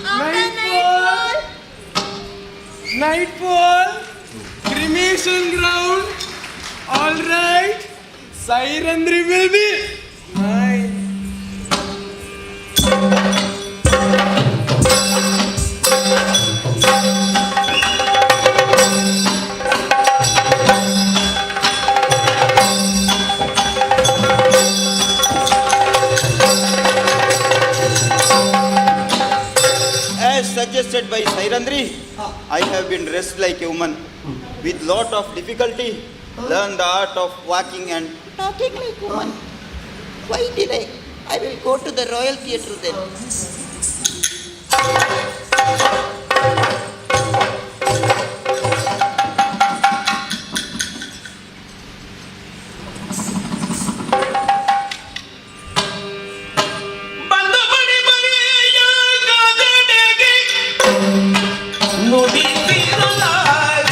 After Nightfall. nightfall. Nightfall. Cremation ground. All right. Sairandri will be mine. As suggested by Sairandri, I have been dressed like a woman. With lot of difficulty, learn the art of walking and Talking like woman. Why delay? I will go to the Royal Theatre then. ಬಂದು ಬಡಿ ಬಡಿಯ ಗಗನೆಗೆ ನುಡಿಸಿರಲಾಗ.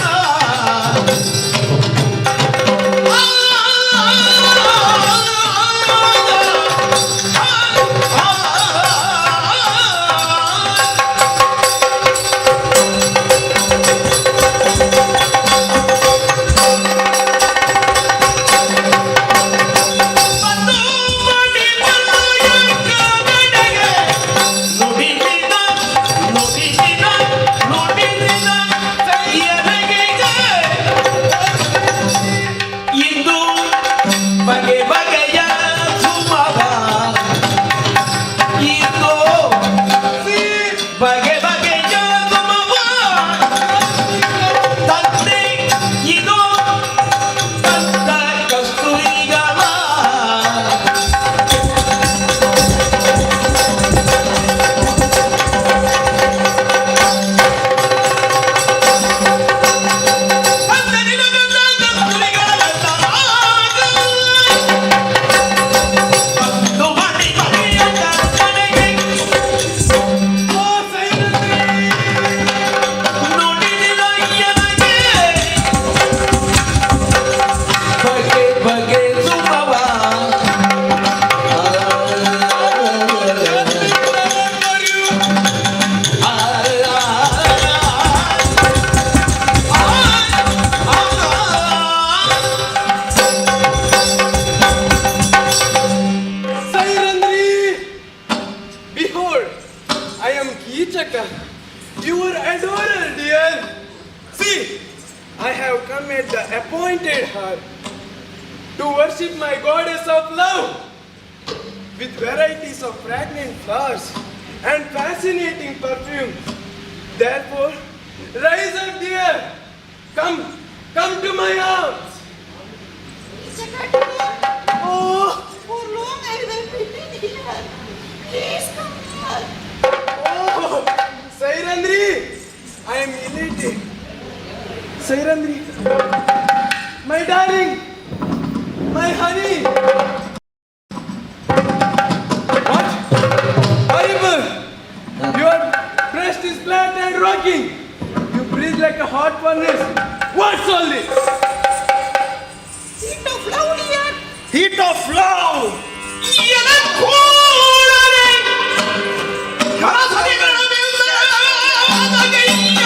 ಬಂದು ಬಡಿ ಬಡಿಯ ಗಗನೆಗೆ ನುಡಿಸಿದ ನುಡಿಸಿದ ನುಡಿಸಿದ ಎನಗೆಗೆ ಇಂದು ಬಗೆ ಬಗೆಯ ಸುಮವ ಇಂದು ಬಗೆ ಬಗೆಯ ಸುಮವ ತಂದೆ ಇದು ತಂದ ಕಸ್ತೂರಿಗಳ Oh, Sairandri. ಬಗೆ ಬಗೆ ಸುಮವ Sairandri. Behold, I am Kichaka, your adorer, dear. See, I have come at the appointed hour to worship my goddess of love with varieties of fragrant flowers and fascinating perfume. Therefore, rise up, dear. Come, come to my arms. Oh, For long I will be here. Please come here. oh, Sairandri, I am elated. Sairandri, my darling, my honey. What? Horrible! Your breast is flat and rocking. You breathe like a hot furnace. What's all this? Heat of love, dear. Heat of love! ಎನಕೂಡರೆ ಹರಸರಿಗಳನೆಲ್ಲ ಅದಗೈಯ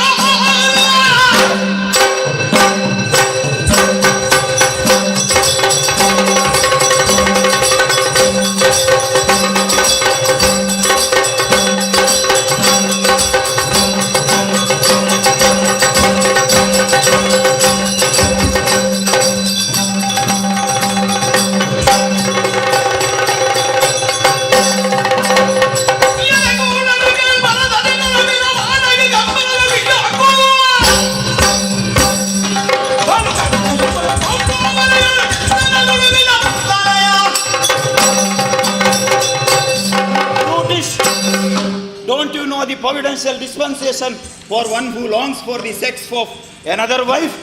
providential dispensation for one who longs for the sex of another wife.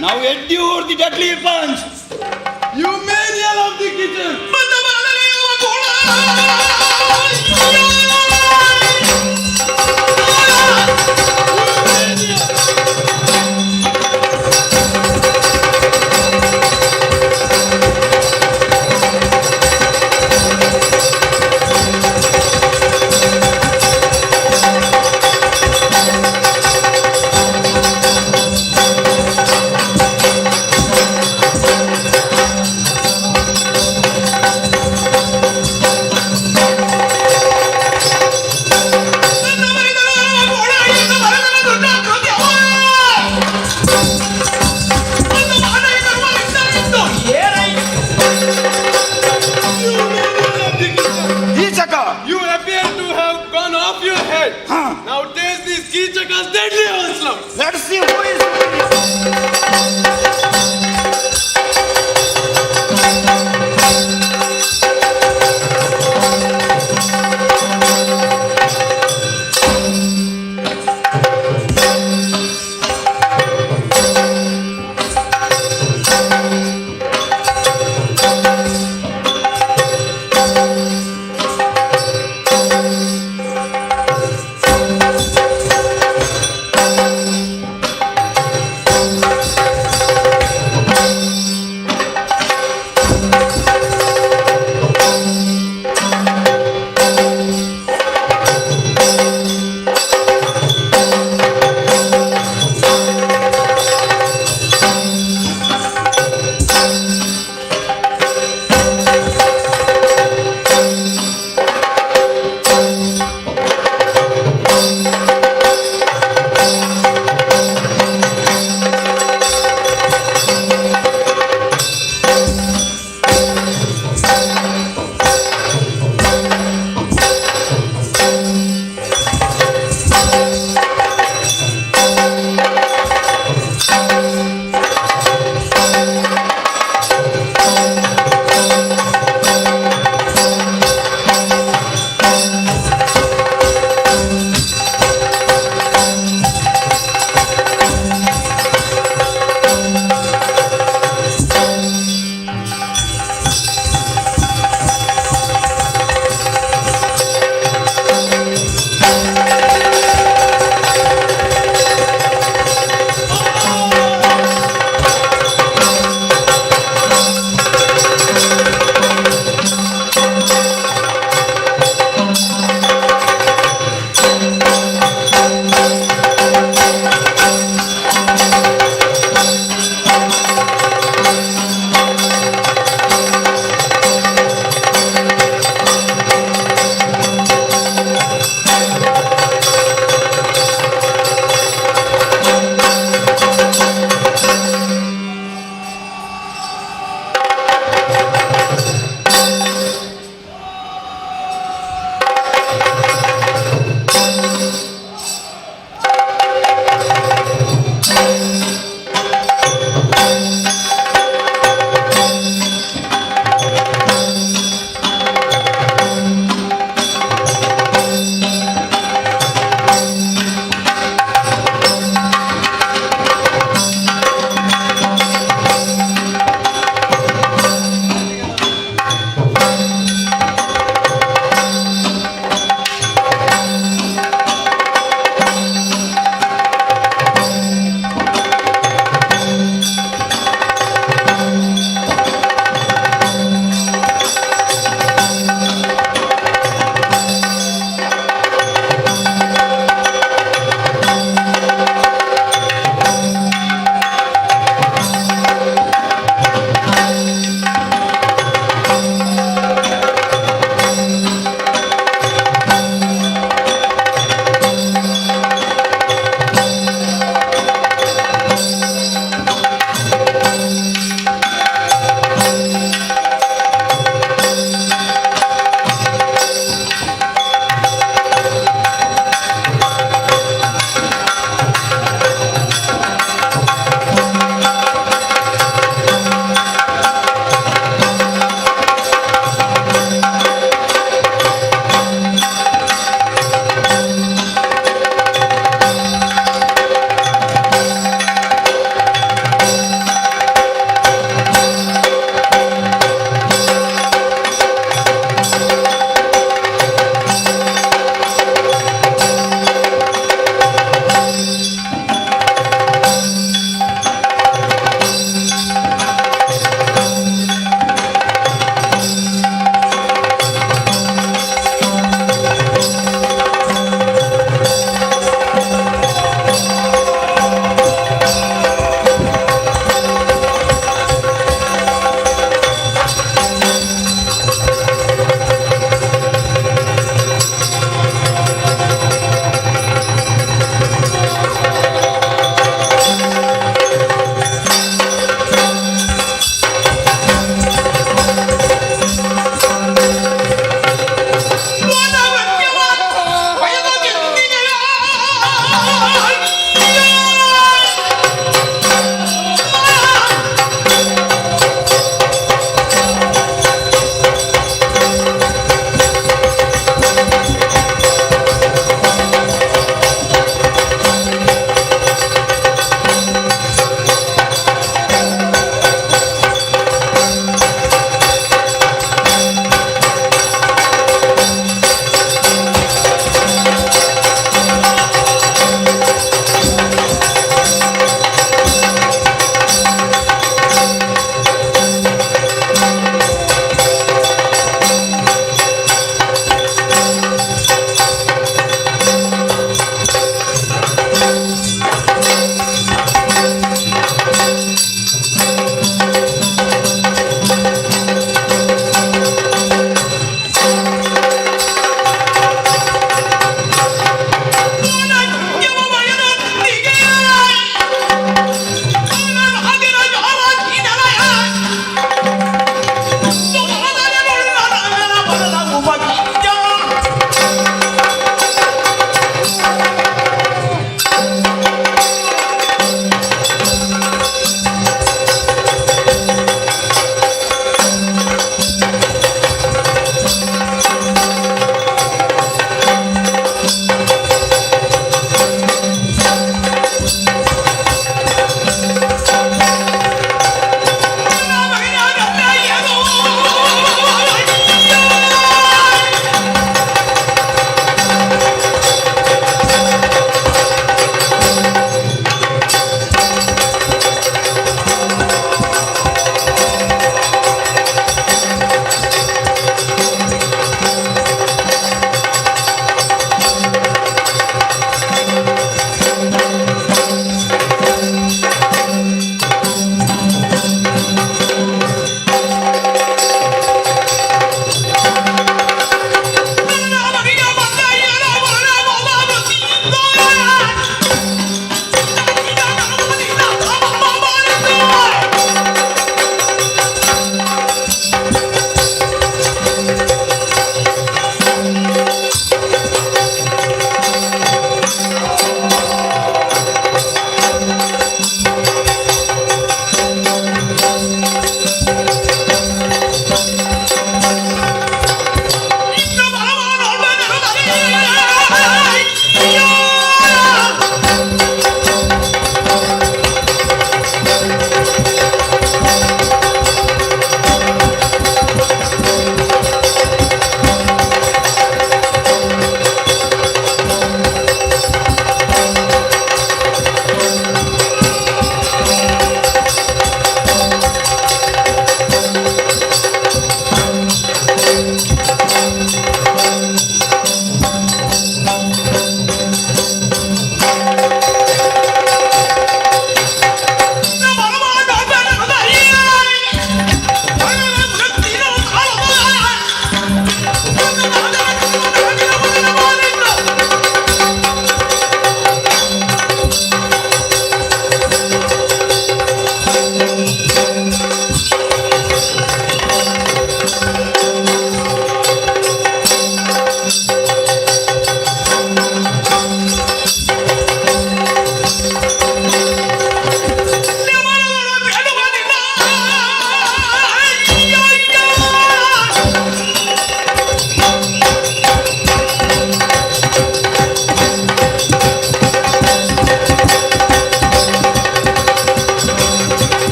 Now endure the deadly punch. You maniac of the kitchen! Kichaka! You appear to have gone off your head. Huh. Now taste this Kichaka's deadly onslaught. Let's see who is.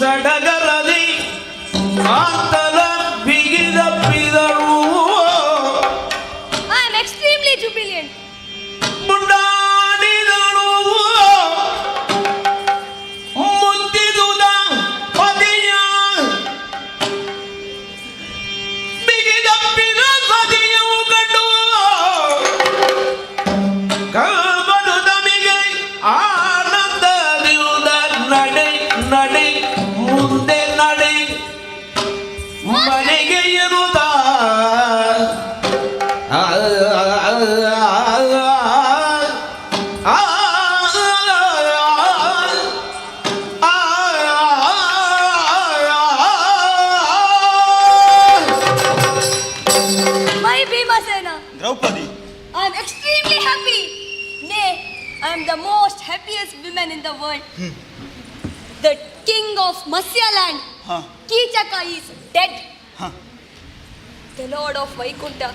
ಸಡಗರದಿ ಕಾಂತಲ ಬಿಗಿದಪ್ಪಿದಳು I am extremely jubilant. ಮುಂಡಾಡಿದಳು ಮುತ್ತಿದುದ ಪದಿಯ ಬಿಗಿದಪ್ಪಿದ ಸದಿಯವು ಕಂಡು ಕಲ್ಬನು ನಮಿಗೆ ಆನಂದದಿರುವುದ ನಡೆ ನಡೆ ಮುಂದೆ ನಡೆ ಮನೆಗೆ ಇರುವುದ My Bhimasena, Draupadi, I am extremely happy. Nay, I am the most happiest woman in the world. The king of Matsya land, Huh. Kichaka, is dead. Huh. The lord of Vaikunta,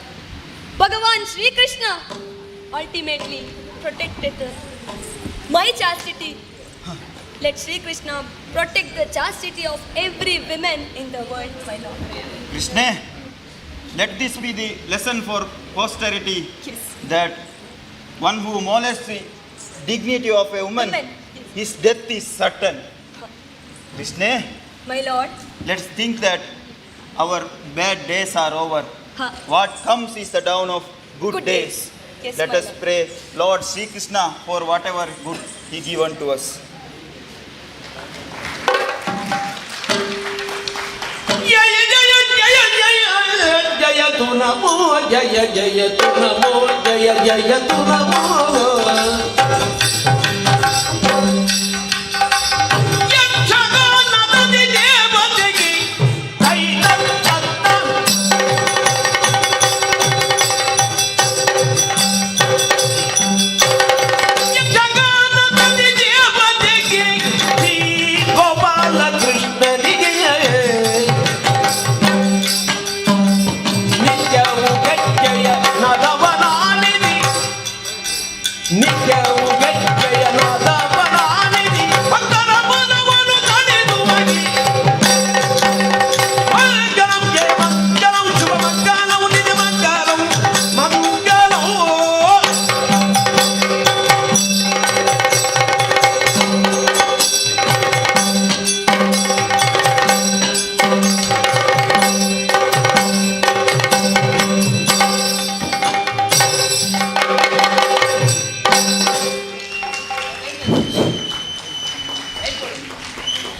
Bhagavan Sri Krishna, ultimately protected my chastity. Let Sri Krishna protect the chastity of every woman in the world, my lord. Krishna, let this be the lesson for posterity Yes. that one who molests the dignity of a woman, Woman, yes. his death is certain. Krishna, My lord, let's think that our bad days are over. Huh. What comes is the dawn of good Good days. days. Yes, Let my us lord. pray Lord Sri Krishna for whatever good he given to us. జయ జయ జయ జయ జయ తు నమో జయ జయ తు నమో జయ జయ తు నమో యక్షగానది దేవతకి కైతచ్చత్త యక్షగానది దేవతకి శ్రీ గోపాల కృష్ణನಿಗೆ ನಿತ್ಯವು ಗಜ್ಜೆಯ ನದವನಾನಿಧಿ ನಿತ್ಯವು ಗಜ್ಜೆಯ ನದವನಾನಿಧಿ ಭಕ್ತರ ಮನವನ್ನು ತಡೆದುವನಿ ಮಂಗಲಂ ಜಯ ಮಂಗಲಂ ಶುಭ ಮಂಗಲಂ ನಿಜ ಮಂಗಲಂ ಮಂಗಲಂ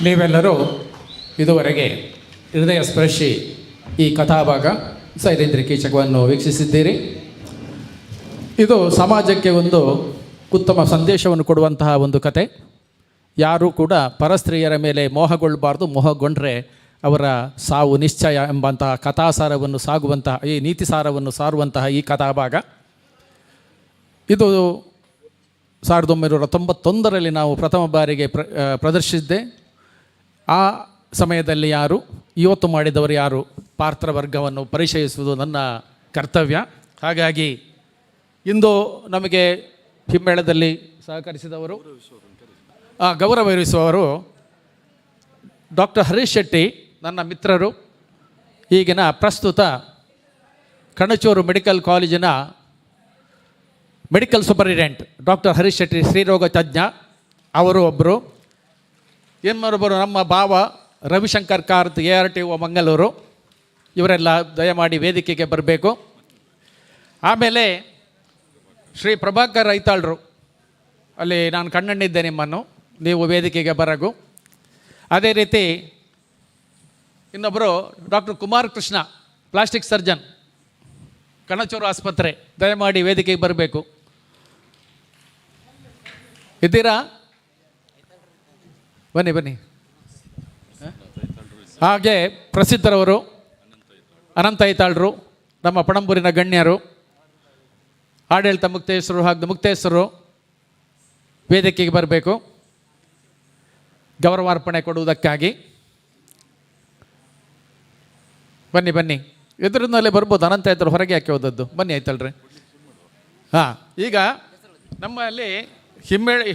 ನೀವೆಲ್ಲರೂ ಇದುವರೆಗೆ ಹೃದಯ ಸ್ಪರ್ಶಿ ಈ ಕಥಾಭಾಗ ಸೈಲೇಂದ್ರ ಕೀಚಕವನ್ನು ವೀಕ್ಷಿಸಿದ್ದೀರಿ. ಇದು ಸಮಾಜಕ್ಕೆ ಒಂದು ಉತ್ತಮ ಸಂದೇಶವನ್ನು ಕೊಡುವಂತಹ ಒಂದು ಕತೆ. ಯಾರೂ ಕೂಡ ಪರಸ್ತ್ರೀಯರ ಮೇಲೆ ಮೋಹಗೊಳ್ಳಬಾರ್ದು, ಮೋಹಗೊಂಡ್ರೆ ಅವರ ಸಾವು ನಿಶ್ಚಯ ಎಂಬಂತಹ ಕಥಾಸಾರವನ್ನು ಸಾಗುವಂತಹ ಈ ನೀತಿಸಾರವನ್ನು ಸಾರುವಂತಹ ಈ ಕಥಾಭಾಗ ಇದು 1991ರಲ್ಲಿ ನಾವು ಪ್ರಥಮ ಬಾರಿಗೆ ಪ್ರದರ್ಶಿಸಿದ್ದೆ. ಆ ಸಮಯದಲ್ಲಿ ಯಾರು, ಇವತ್ತು ಮಾಡಿದವರು ಯಾರು, ಪಾತ್ರವರ್ಗವನ್ನು ಪರಿಚಯಿಸುವುದು ನನ್ನ ಕರ್ತವ್ಯ. ಹಾಗಾಗಿ ಇಂದು ನಮಗೆ ಹಿಮ್ಮೇಳದಲ್ಲಿ ಸಹಕರಿಸಿದವರು, ಗೌರವಿಸುವವರು ಡಾಕ್ಟರ್ ಹರೀಶ್ ಶೆಟ್ಟಿ, ನನ್ನ ಮಿತ್ರರು, ಈಗಿನ ಪ್ರಸ್ತುತ ಕಣಚೂರು ಮೆಡಿಕಲ್ ಕಾಲೇಜಿನ medical superintendent doctor Harish Shetty, ಸ್ತ್ರೀರೋಗ ತಜ್ಞ ಅವರು ಒಬ್ಬರು. ಇನ್ನೊಬ್ಬರು ನಮ್ಮ ಭಾವ ರವಿಶಂಕರ್ ಕಾರ್ತ್, ARTO ಮಂಗಳೂರು. ಇವರೆಲ್ಲ ದಯಮಾಡಿ ವೇದಿಕೆಗೆ ಬರಬೇಕು. ಆಮೇಲೆ ಶ್ರೀ ಪ್ರಭಾಕರ್ ಐತಾಳ್ರು, ಅಲ್ಲಿ ನಾನು ಕಣ್ಣಣ್ಣಿದ್ದೆ ನಿಮ್ಮನ್ನು, ನೀವು ವೇದಿಕೆಗೆ ಬರಗು. ಅದೇ ರೀತಿ ಇನ್ನೊಬ್ಬರು doctor Kumar Krishna, plastic surgeon, Kanachur ಆಸ್ಪತ್ರೆ, ದಯಮಾಡಿ ವೇದಿಕೆಗೆ ಬರಬೇಕು. ಇದ್ದೀರಾ? ಬನ್ನಿ ಬನ್ನಿ. ಹಾಗೆ ಪ್ರಸಿದ್ಧರವರು ಅನಂತ ಐತಾಳ್ರು, ನಮ್ಮ ಪಣಂಬೂರಿನ ಗಣ್ಯರು, ಆಡಳಿತ ಮುಕ್ತೇಶ್ವರರು ಹಾಗೂ ಮುಕ್ತೇಶ್ವರರು ವೇದಿಕೆಗೆ ಬರಬೇಕು ಗೌರವಾರ್ಪಣೆ ಕೊಡುವುದಕ್ಕಾಗಿ. ಬನ್ನಿ ಬನ್ನಿ, ಎದುರಿನಲ್ಲೇ ಬರ್ಬೋದು. ಅನಂತ ಐತರು ಹೊರಗೆ ಯಾಕೆ ಹೋದದ್ದು? ಬನ್ನಿ ಆಯ್ತಲ್ರಿ. ಹಾಂ, ಈಗ ನಮ್ಮಲ್ಲಿ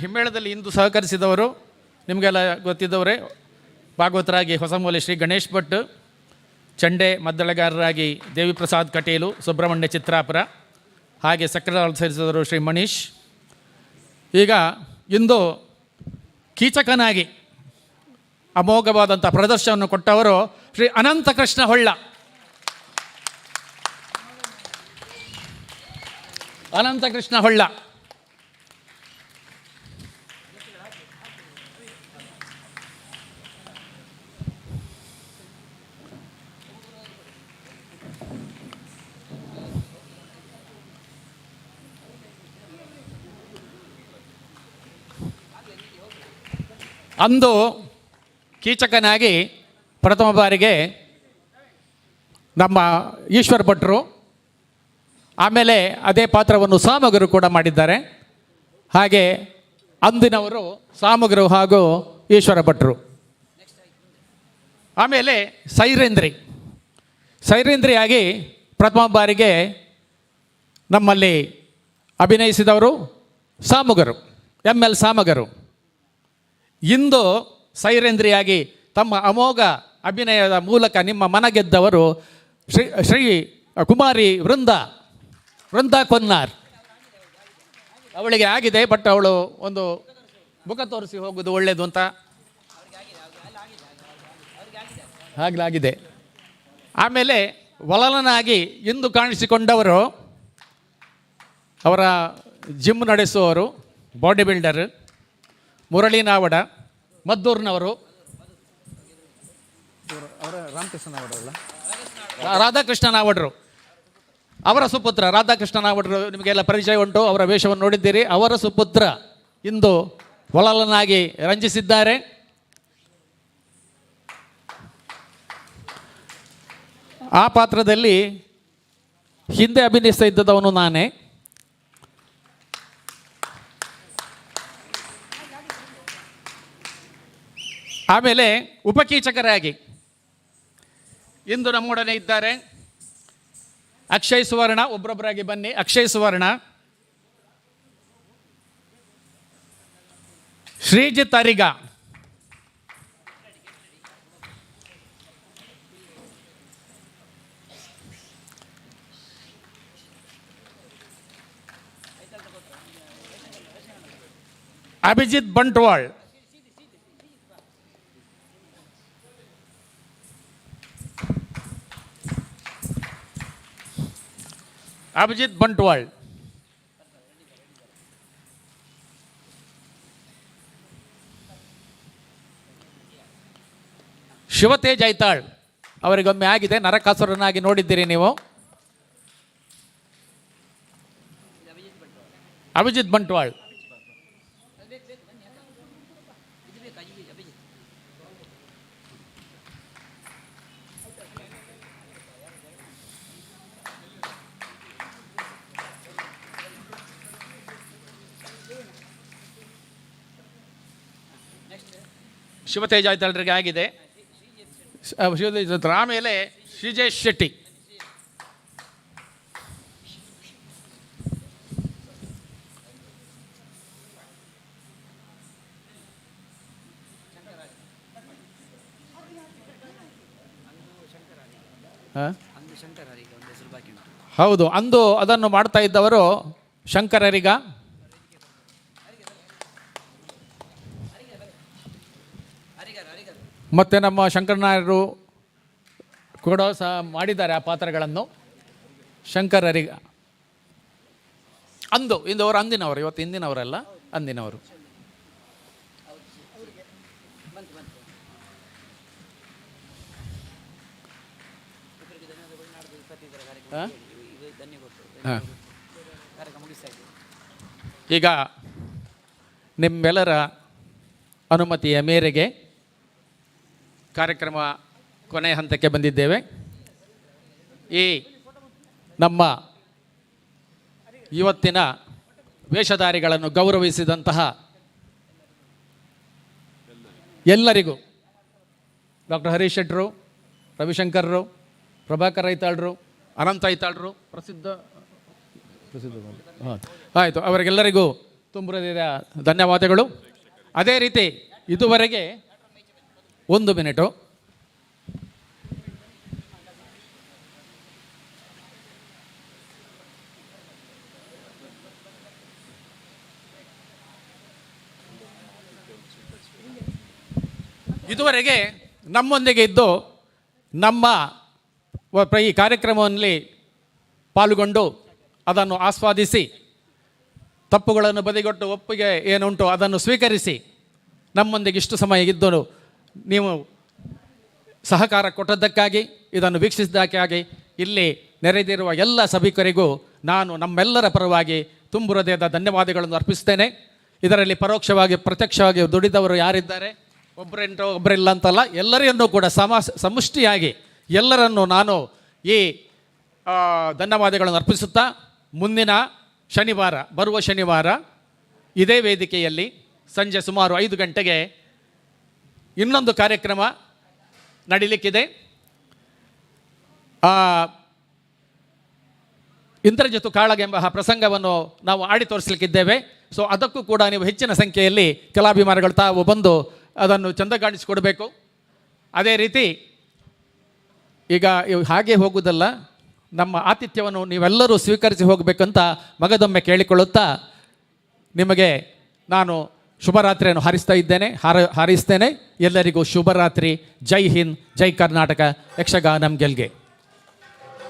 ಹಿಮ್ಮೇಳದಲ್ಲಿ ಇಂದು ಸಹಕರಿಸಿದವರು ನಿಮಗೆಲ್ಲ ಗೊತ್ತಿದ್ದವರೇ. ಭಾಗವತರಾಗಿ ಹೊಸಮೂಲೆ ಶ್ರೀ ಗಣೇಶ್ ಭಟ್, ಚಂಡೆ ಮದ್ದಳೆಗಾರರಾಗಿ ದೇವಿಪ್ರಸಾದ್ ಕಟೀಲು, ಸುಬ್ರಹ್ಮಣ್ಯ ಚಿತ್ರಾಪುರ, ಹಾಗೆ ಸಕ್ರೆಟರಿ ಸೇರಿಸಿದರು ಶ್ರೀ ಮನೀಶ್. ಈಗ ಇಂದು ಕೀಚಕನಾಗಿ ಅಮೋಘವಾದಂಥ ಪ್ರದರ್ಶನವನ್ನು ಕೊಟ್ಟವರು ಶ್ರೀ ಅನಂತಕೃಷ್ಣ ಹೊಳ್ಳ. ಅನಂತಕೃಷ್ಣ ಹೊಳ್ಳ ಅಂದು ಕೀಚಕನಾಗಿ ಪ್ರಥಮ ಬಾರಿಗೆ ನಮ್ಮ ಈಶ್ವರ ಭಟ್ರು, ಆಮೇಲೆ ಅದೇ ಪಾತ್ರವನ್ನು ಸಾಮಗರು ಕೂಡ ಮಾಡಿದ್ದಾರೆ. ಹಾಗೆ ಅಂದಿನವರು ಸಾಮಗರು ಹಾಗೂ ಈಶ್ವರ ಭಟ್ರು. ಆಮೇಲೆ ಸೈರೇಂದ್ರಿಯಾಗಿ ಪ್ರಥಮ ಬಾರಿಗೆ ನಮ್ಮಲ್ಲಿ ಅಭಿನಯಿಸಿದವರು ಸಾಮಗರು, ML ಸಾಮಗರು. ಇಂದು ಸೈರೇಂದ್ರಿಯಾಗಿ ತಮ್ಮ ಅಮೋಘ ಅಭಿನಯದ ಮೂಲಕ ನಿಮ್ಮ ಮನ ಗೆದ್ದವರು ಶ್ರೀ ಕುಮಾರಿ ವೃಂದಾ ಕೊನ್ನಾರ್. ಅವಳಿಗೆ ಆಗಿದೆ, ಬಟ್ ಅವಳು ಒಂದು ಮುಖ ತೋರಿಸಿ ಹೋಗುವುದು ಒಳ್ಳೆಯದು ಅಂತ ಆಗಲಾಗಿದೆ. ಆಮೇಲೆ ವಲಲನಾಗಿ ಇಂದು ಕಾಣಿಸಿಕೊಂಡವರು ಅವರ ಜಿಮ್ ನಡೆಸುವವರು, ಬಾಡಿ ಬಿಲ್ಡರ್ ಮುರಳಿ ನಾವಡ, ಮದ್ದೂರಿನವರು. ರಾಮಕೃಷ್ಣ ನಾವಡರಲ್ಲ, ರಾಧಾಕೃಷ್ಣ ನಾವಡ್ರು. ಅವರ ಸುಪುತ್ರ ರಾಧಾಕೃಷ್ಣ ನಾವಡ್ರು ನಿಮಗೆಲ್ಲ ಪರಿಚಯ ಉಂಟು, ಅವರ ವೇಷವನ್ನು ನೋಡಿದ್ದೀರಿ. ಅವರ ಸುಪುತ್ರ ಇಂದು ವಲಲನಾಗಿ ರಂಜಿಸಿದ್ದಾರೆ. ಆ ಪಾತ್ರದಲ್ಲಿ ಹಿಂದೆ ಅಭಿನಯಿಸ್ತಾ ಇದ್ದದವನು ನಾನೇ. ಆಮೇಲೆ ಉಪಕೀಚಕರಾಗಿ ಇಂದು ನಮ್ಮೊಡನೆ ಇದ್ದಾರೆ ಅಕ್ಷಯ್ ಸುವರ್ಣ. ಒಬ್ಬೊಬ್ಬರಾಗಿ ಬನ್ನಿ. ಅಕ್ಷಯ್ ಸುವರ್ಣ, ಶ್ರೀಜಿತ್ ಅರಿಗ, ಅಭಿಜಿತ್ ಬಂಟ್ವಾಳ್, ಅಭಿಜಿತ್ ಬಂಟ್ವಾಳ್, ಶಿವತೇಜ್ ಐತಾಳ್. ಅವರಿಗೊಮ್ಮೆ ಆಗಿದೆ, ನರಕಾಸುರನಾಗಿ ನೋಡಿದ್ದೀರಿ ನೀವು. ಅಭಿಜಿತ್ ಬಂಟ್ವಾಳ್, ಶಿವತೇಜ್ ಆಯ್ತಾಳ್ರಿಗೆ ಆಗಿದೆ. ಆಮೇಲೆ ಶ್ರೀಜೇಶ್ ಶೆಟ್ಟಿ, ಹೌದು, ಅಂದು ಅದನ್ನು ಮಾಡ್ತಾ ಇದ್ದವರು ಶಂಕರರಿಗ. ಮತ್ತು ನಮ್ಮ ಶಂಕರನಾಯರು ಕೂಡ ಸಹ ಮಾಡಿದ್ದಾರೆ ಆ ಪಾತ್ರಗಳನ್ನು. ಶಂಕರರಿಗ ಇಂದು ಅವರು ಅಂದಿನವರು, ಇವತ್ತು ಹಿಂದಿನವರಲ್ಲ, ಅಂದಿನವರು. ಈಗ ನಿಮ್ಮೆಲ್ಲರ ಅನುಮತಿಯ ಮೇರೆಗೆ ಕಾರ್ಯಕ್ರಮ ಕೊನೆಯ ಹಂತಕ್ಕೆ ಬಂದಿದ್ದೇವೆ. ಈ ನಮ್ಮ ಇವತ್ತಿನ ವೇಷಧಾರಿಗಳನ್ನು ಗೌರವಿಸಿದಂತಹ ಎಲ್ಲರಿಗೂ, ಡಾಕ್ಟರ್ ಹರೀಶ್ ಶೆಟ್ಟರು, ರವಿಶಂಕರ್ರು, ಪ್ರಭಾಕರ್ ಐತಾಳ್ರು, ಅನಂತ ಐತಾಳ್ರು, ಪ್ರಸಿದ್ಧ ಆಯಿತು, ಅವರಿಗೆಲ್ಲರಿಗೂ ತುಂಬ ಧನ್ಯವಾದಗಳು. ಅದೇ ರೀತಿ ಇದುವರೆಗೆ 1 ಮಿನಿಟು. ಇದುವರೆಗೆ ನಮ್ಮೊಂದಿಗೆ ಇದ್ದು ನಮ್ಮ ಈ ಕಾರ್ಯಕ್ರಮದಲ್ಲಿ ಪಾಲ್ಗೊಂಡು ಅದನ್ನು ಆಸ್ವಾದಿಸಿ ತಪ್ಪುಗಳನ್ನು ಬದಿಗೊಟ್ಟು ಒಪ್ಪಿಗೆ ಏನುಂಟು ಅದನ್ನು ಸ್ವೀಕರಿಸಿ ನಮ್ಮೊಂದಿಗೆ ಇಷ್ಟು ಸಮಯ ಇದ್ದು ನೀವು ಸಹಕಾರ ಕೊಟ್ಟದ್ದಕ್ಕಾಗಿ, ಇದನ್ನು ವೀಕ್ಷಿಸಿದ್ದಕ್ಕಾಗಿ ಇಲ್ಲಿ ನೆರೆದಿರುವ ಎಲ್ಲ ಸಭಿಕರಿಗೂ ನಾನು ನಮ್ಮೆಲ್ಲರ ಪರವಾಗಿ ತುಂಬು ಹೃದಯದ ಧನ್ಯವಾದಗಳನ್ನು ಅರ್ಪಿಸ್ತೇನೆ. ಇದರಲ್ಲಿ ಪರೋಕ್ಷವಾಗಿ ಪ್ರತ್ಯಕ್ಷವಾಗಿ ದುಡಿದವರು ಯಾರಿದ್ದಾರೆ, ಒಬ್ಬರಿಲ್ಲ ಅಂತಲ್ಲ, ಎಲ್ಲರನ್ನೂ ಕೂಡ ಸಮಷ್ಟಿಯಾಗಿ ಎಲ್ಲರನ್ನೂ ನಾನು ಈ ಧನ್ಯವಾದಗಳನ್ನು ಅರ್ಪಿಸುತ್ತಾ, ಮುಂದಿನ ಶನಿವಾರ, ಬರುವ ಶನಿವಾರ ಇದೇ ವೇದಿಕೆಯಲ್ಲಿ ಸಂಜೆ ಸುಮಾರು 5 ಗಂಟೆಗೆ ಇನ್ನೊಂದು ಕಾರ್ಯಕ್ರಮ ನಡೀಲಿಕ್ಕಿದೆ. ಇಂದ್ರಜಿತು ಕಾಳಗೆಂಬ ಪ್ರಸಂಗವನ್ನು ನಾವು ಆಡಿ ತೋರಿಸಲಿಕ್ಕಿದ್ದೇವೆ. ಸೊ ಅದಕ್ಕೂ ಕೂಡ ನೀವು ಹೆಚ್ಚಿನ ಸಂಖ್ಯೆಯಲ್ಲಿ ಕಲಾಭಿಮಾನಿಗಳು ತಾವು ಬಂದು ಅದನ್ನು ಚಂದಗಾಣಿಸಿಕೊಡಬೇಕು. ಅದೇ ರೀತಿ ಈಗ ಹಾಗೆ ಹೋಗುವುದಲ್ಲ, ನಮ್ಮ ಆತಿಥ್ಯವನ್ನು ನೀವೆಲ್ಲರೂ ಸ್ವೀಕರಿಸಿ ಹೋಗಬೇಕಂತ ಮಗದೊಮ್ಮೆ ಕೇಳಿಕೊಳ್ಳುತ್ತಾ ನಿಮಗೆ ನಾನು ಶುಭರಾತ್ರಿಯನ್ನು ಹಾರೈಸ್ತೇನೆ. ಎಲ್ಲರಿಗೂ ಶುಭರಾತ್ರಿ. ಜೈ ಹಿಂದ್, ಜೈ ಕರ್ನಾಟಕ. ಯಕ್ಷಗಾನಂ ಗೆಲ್ಗೆ.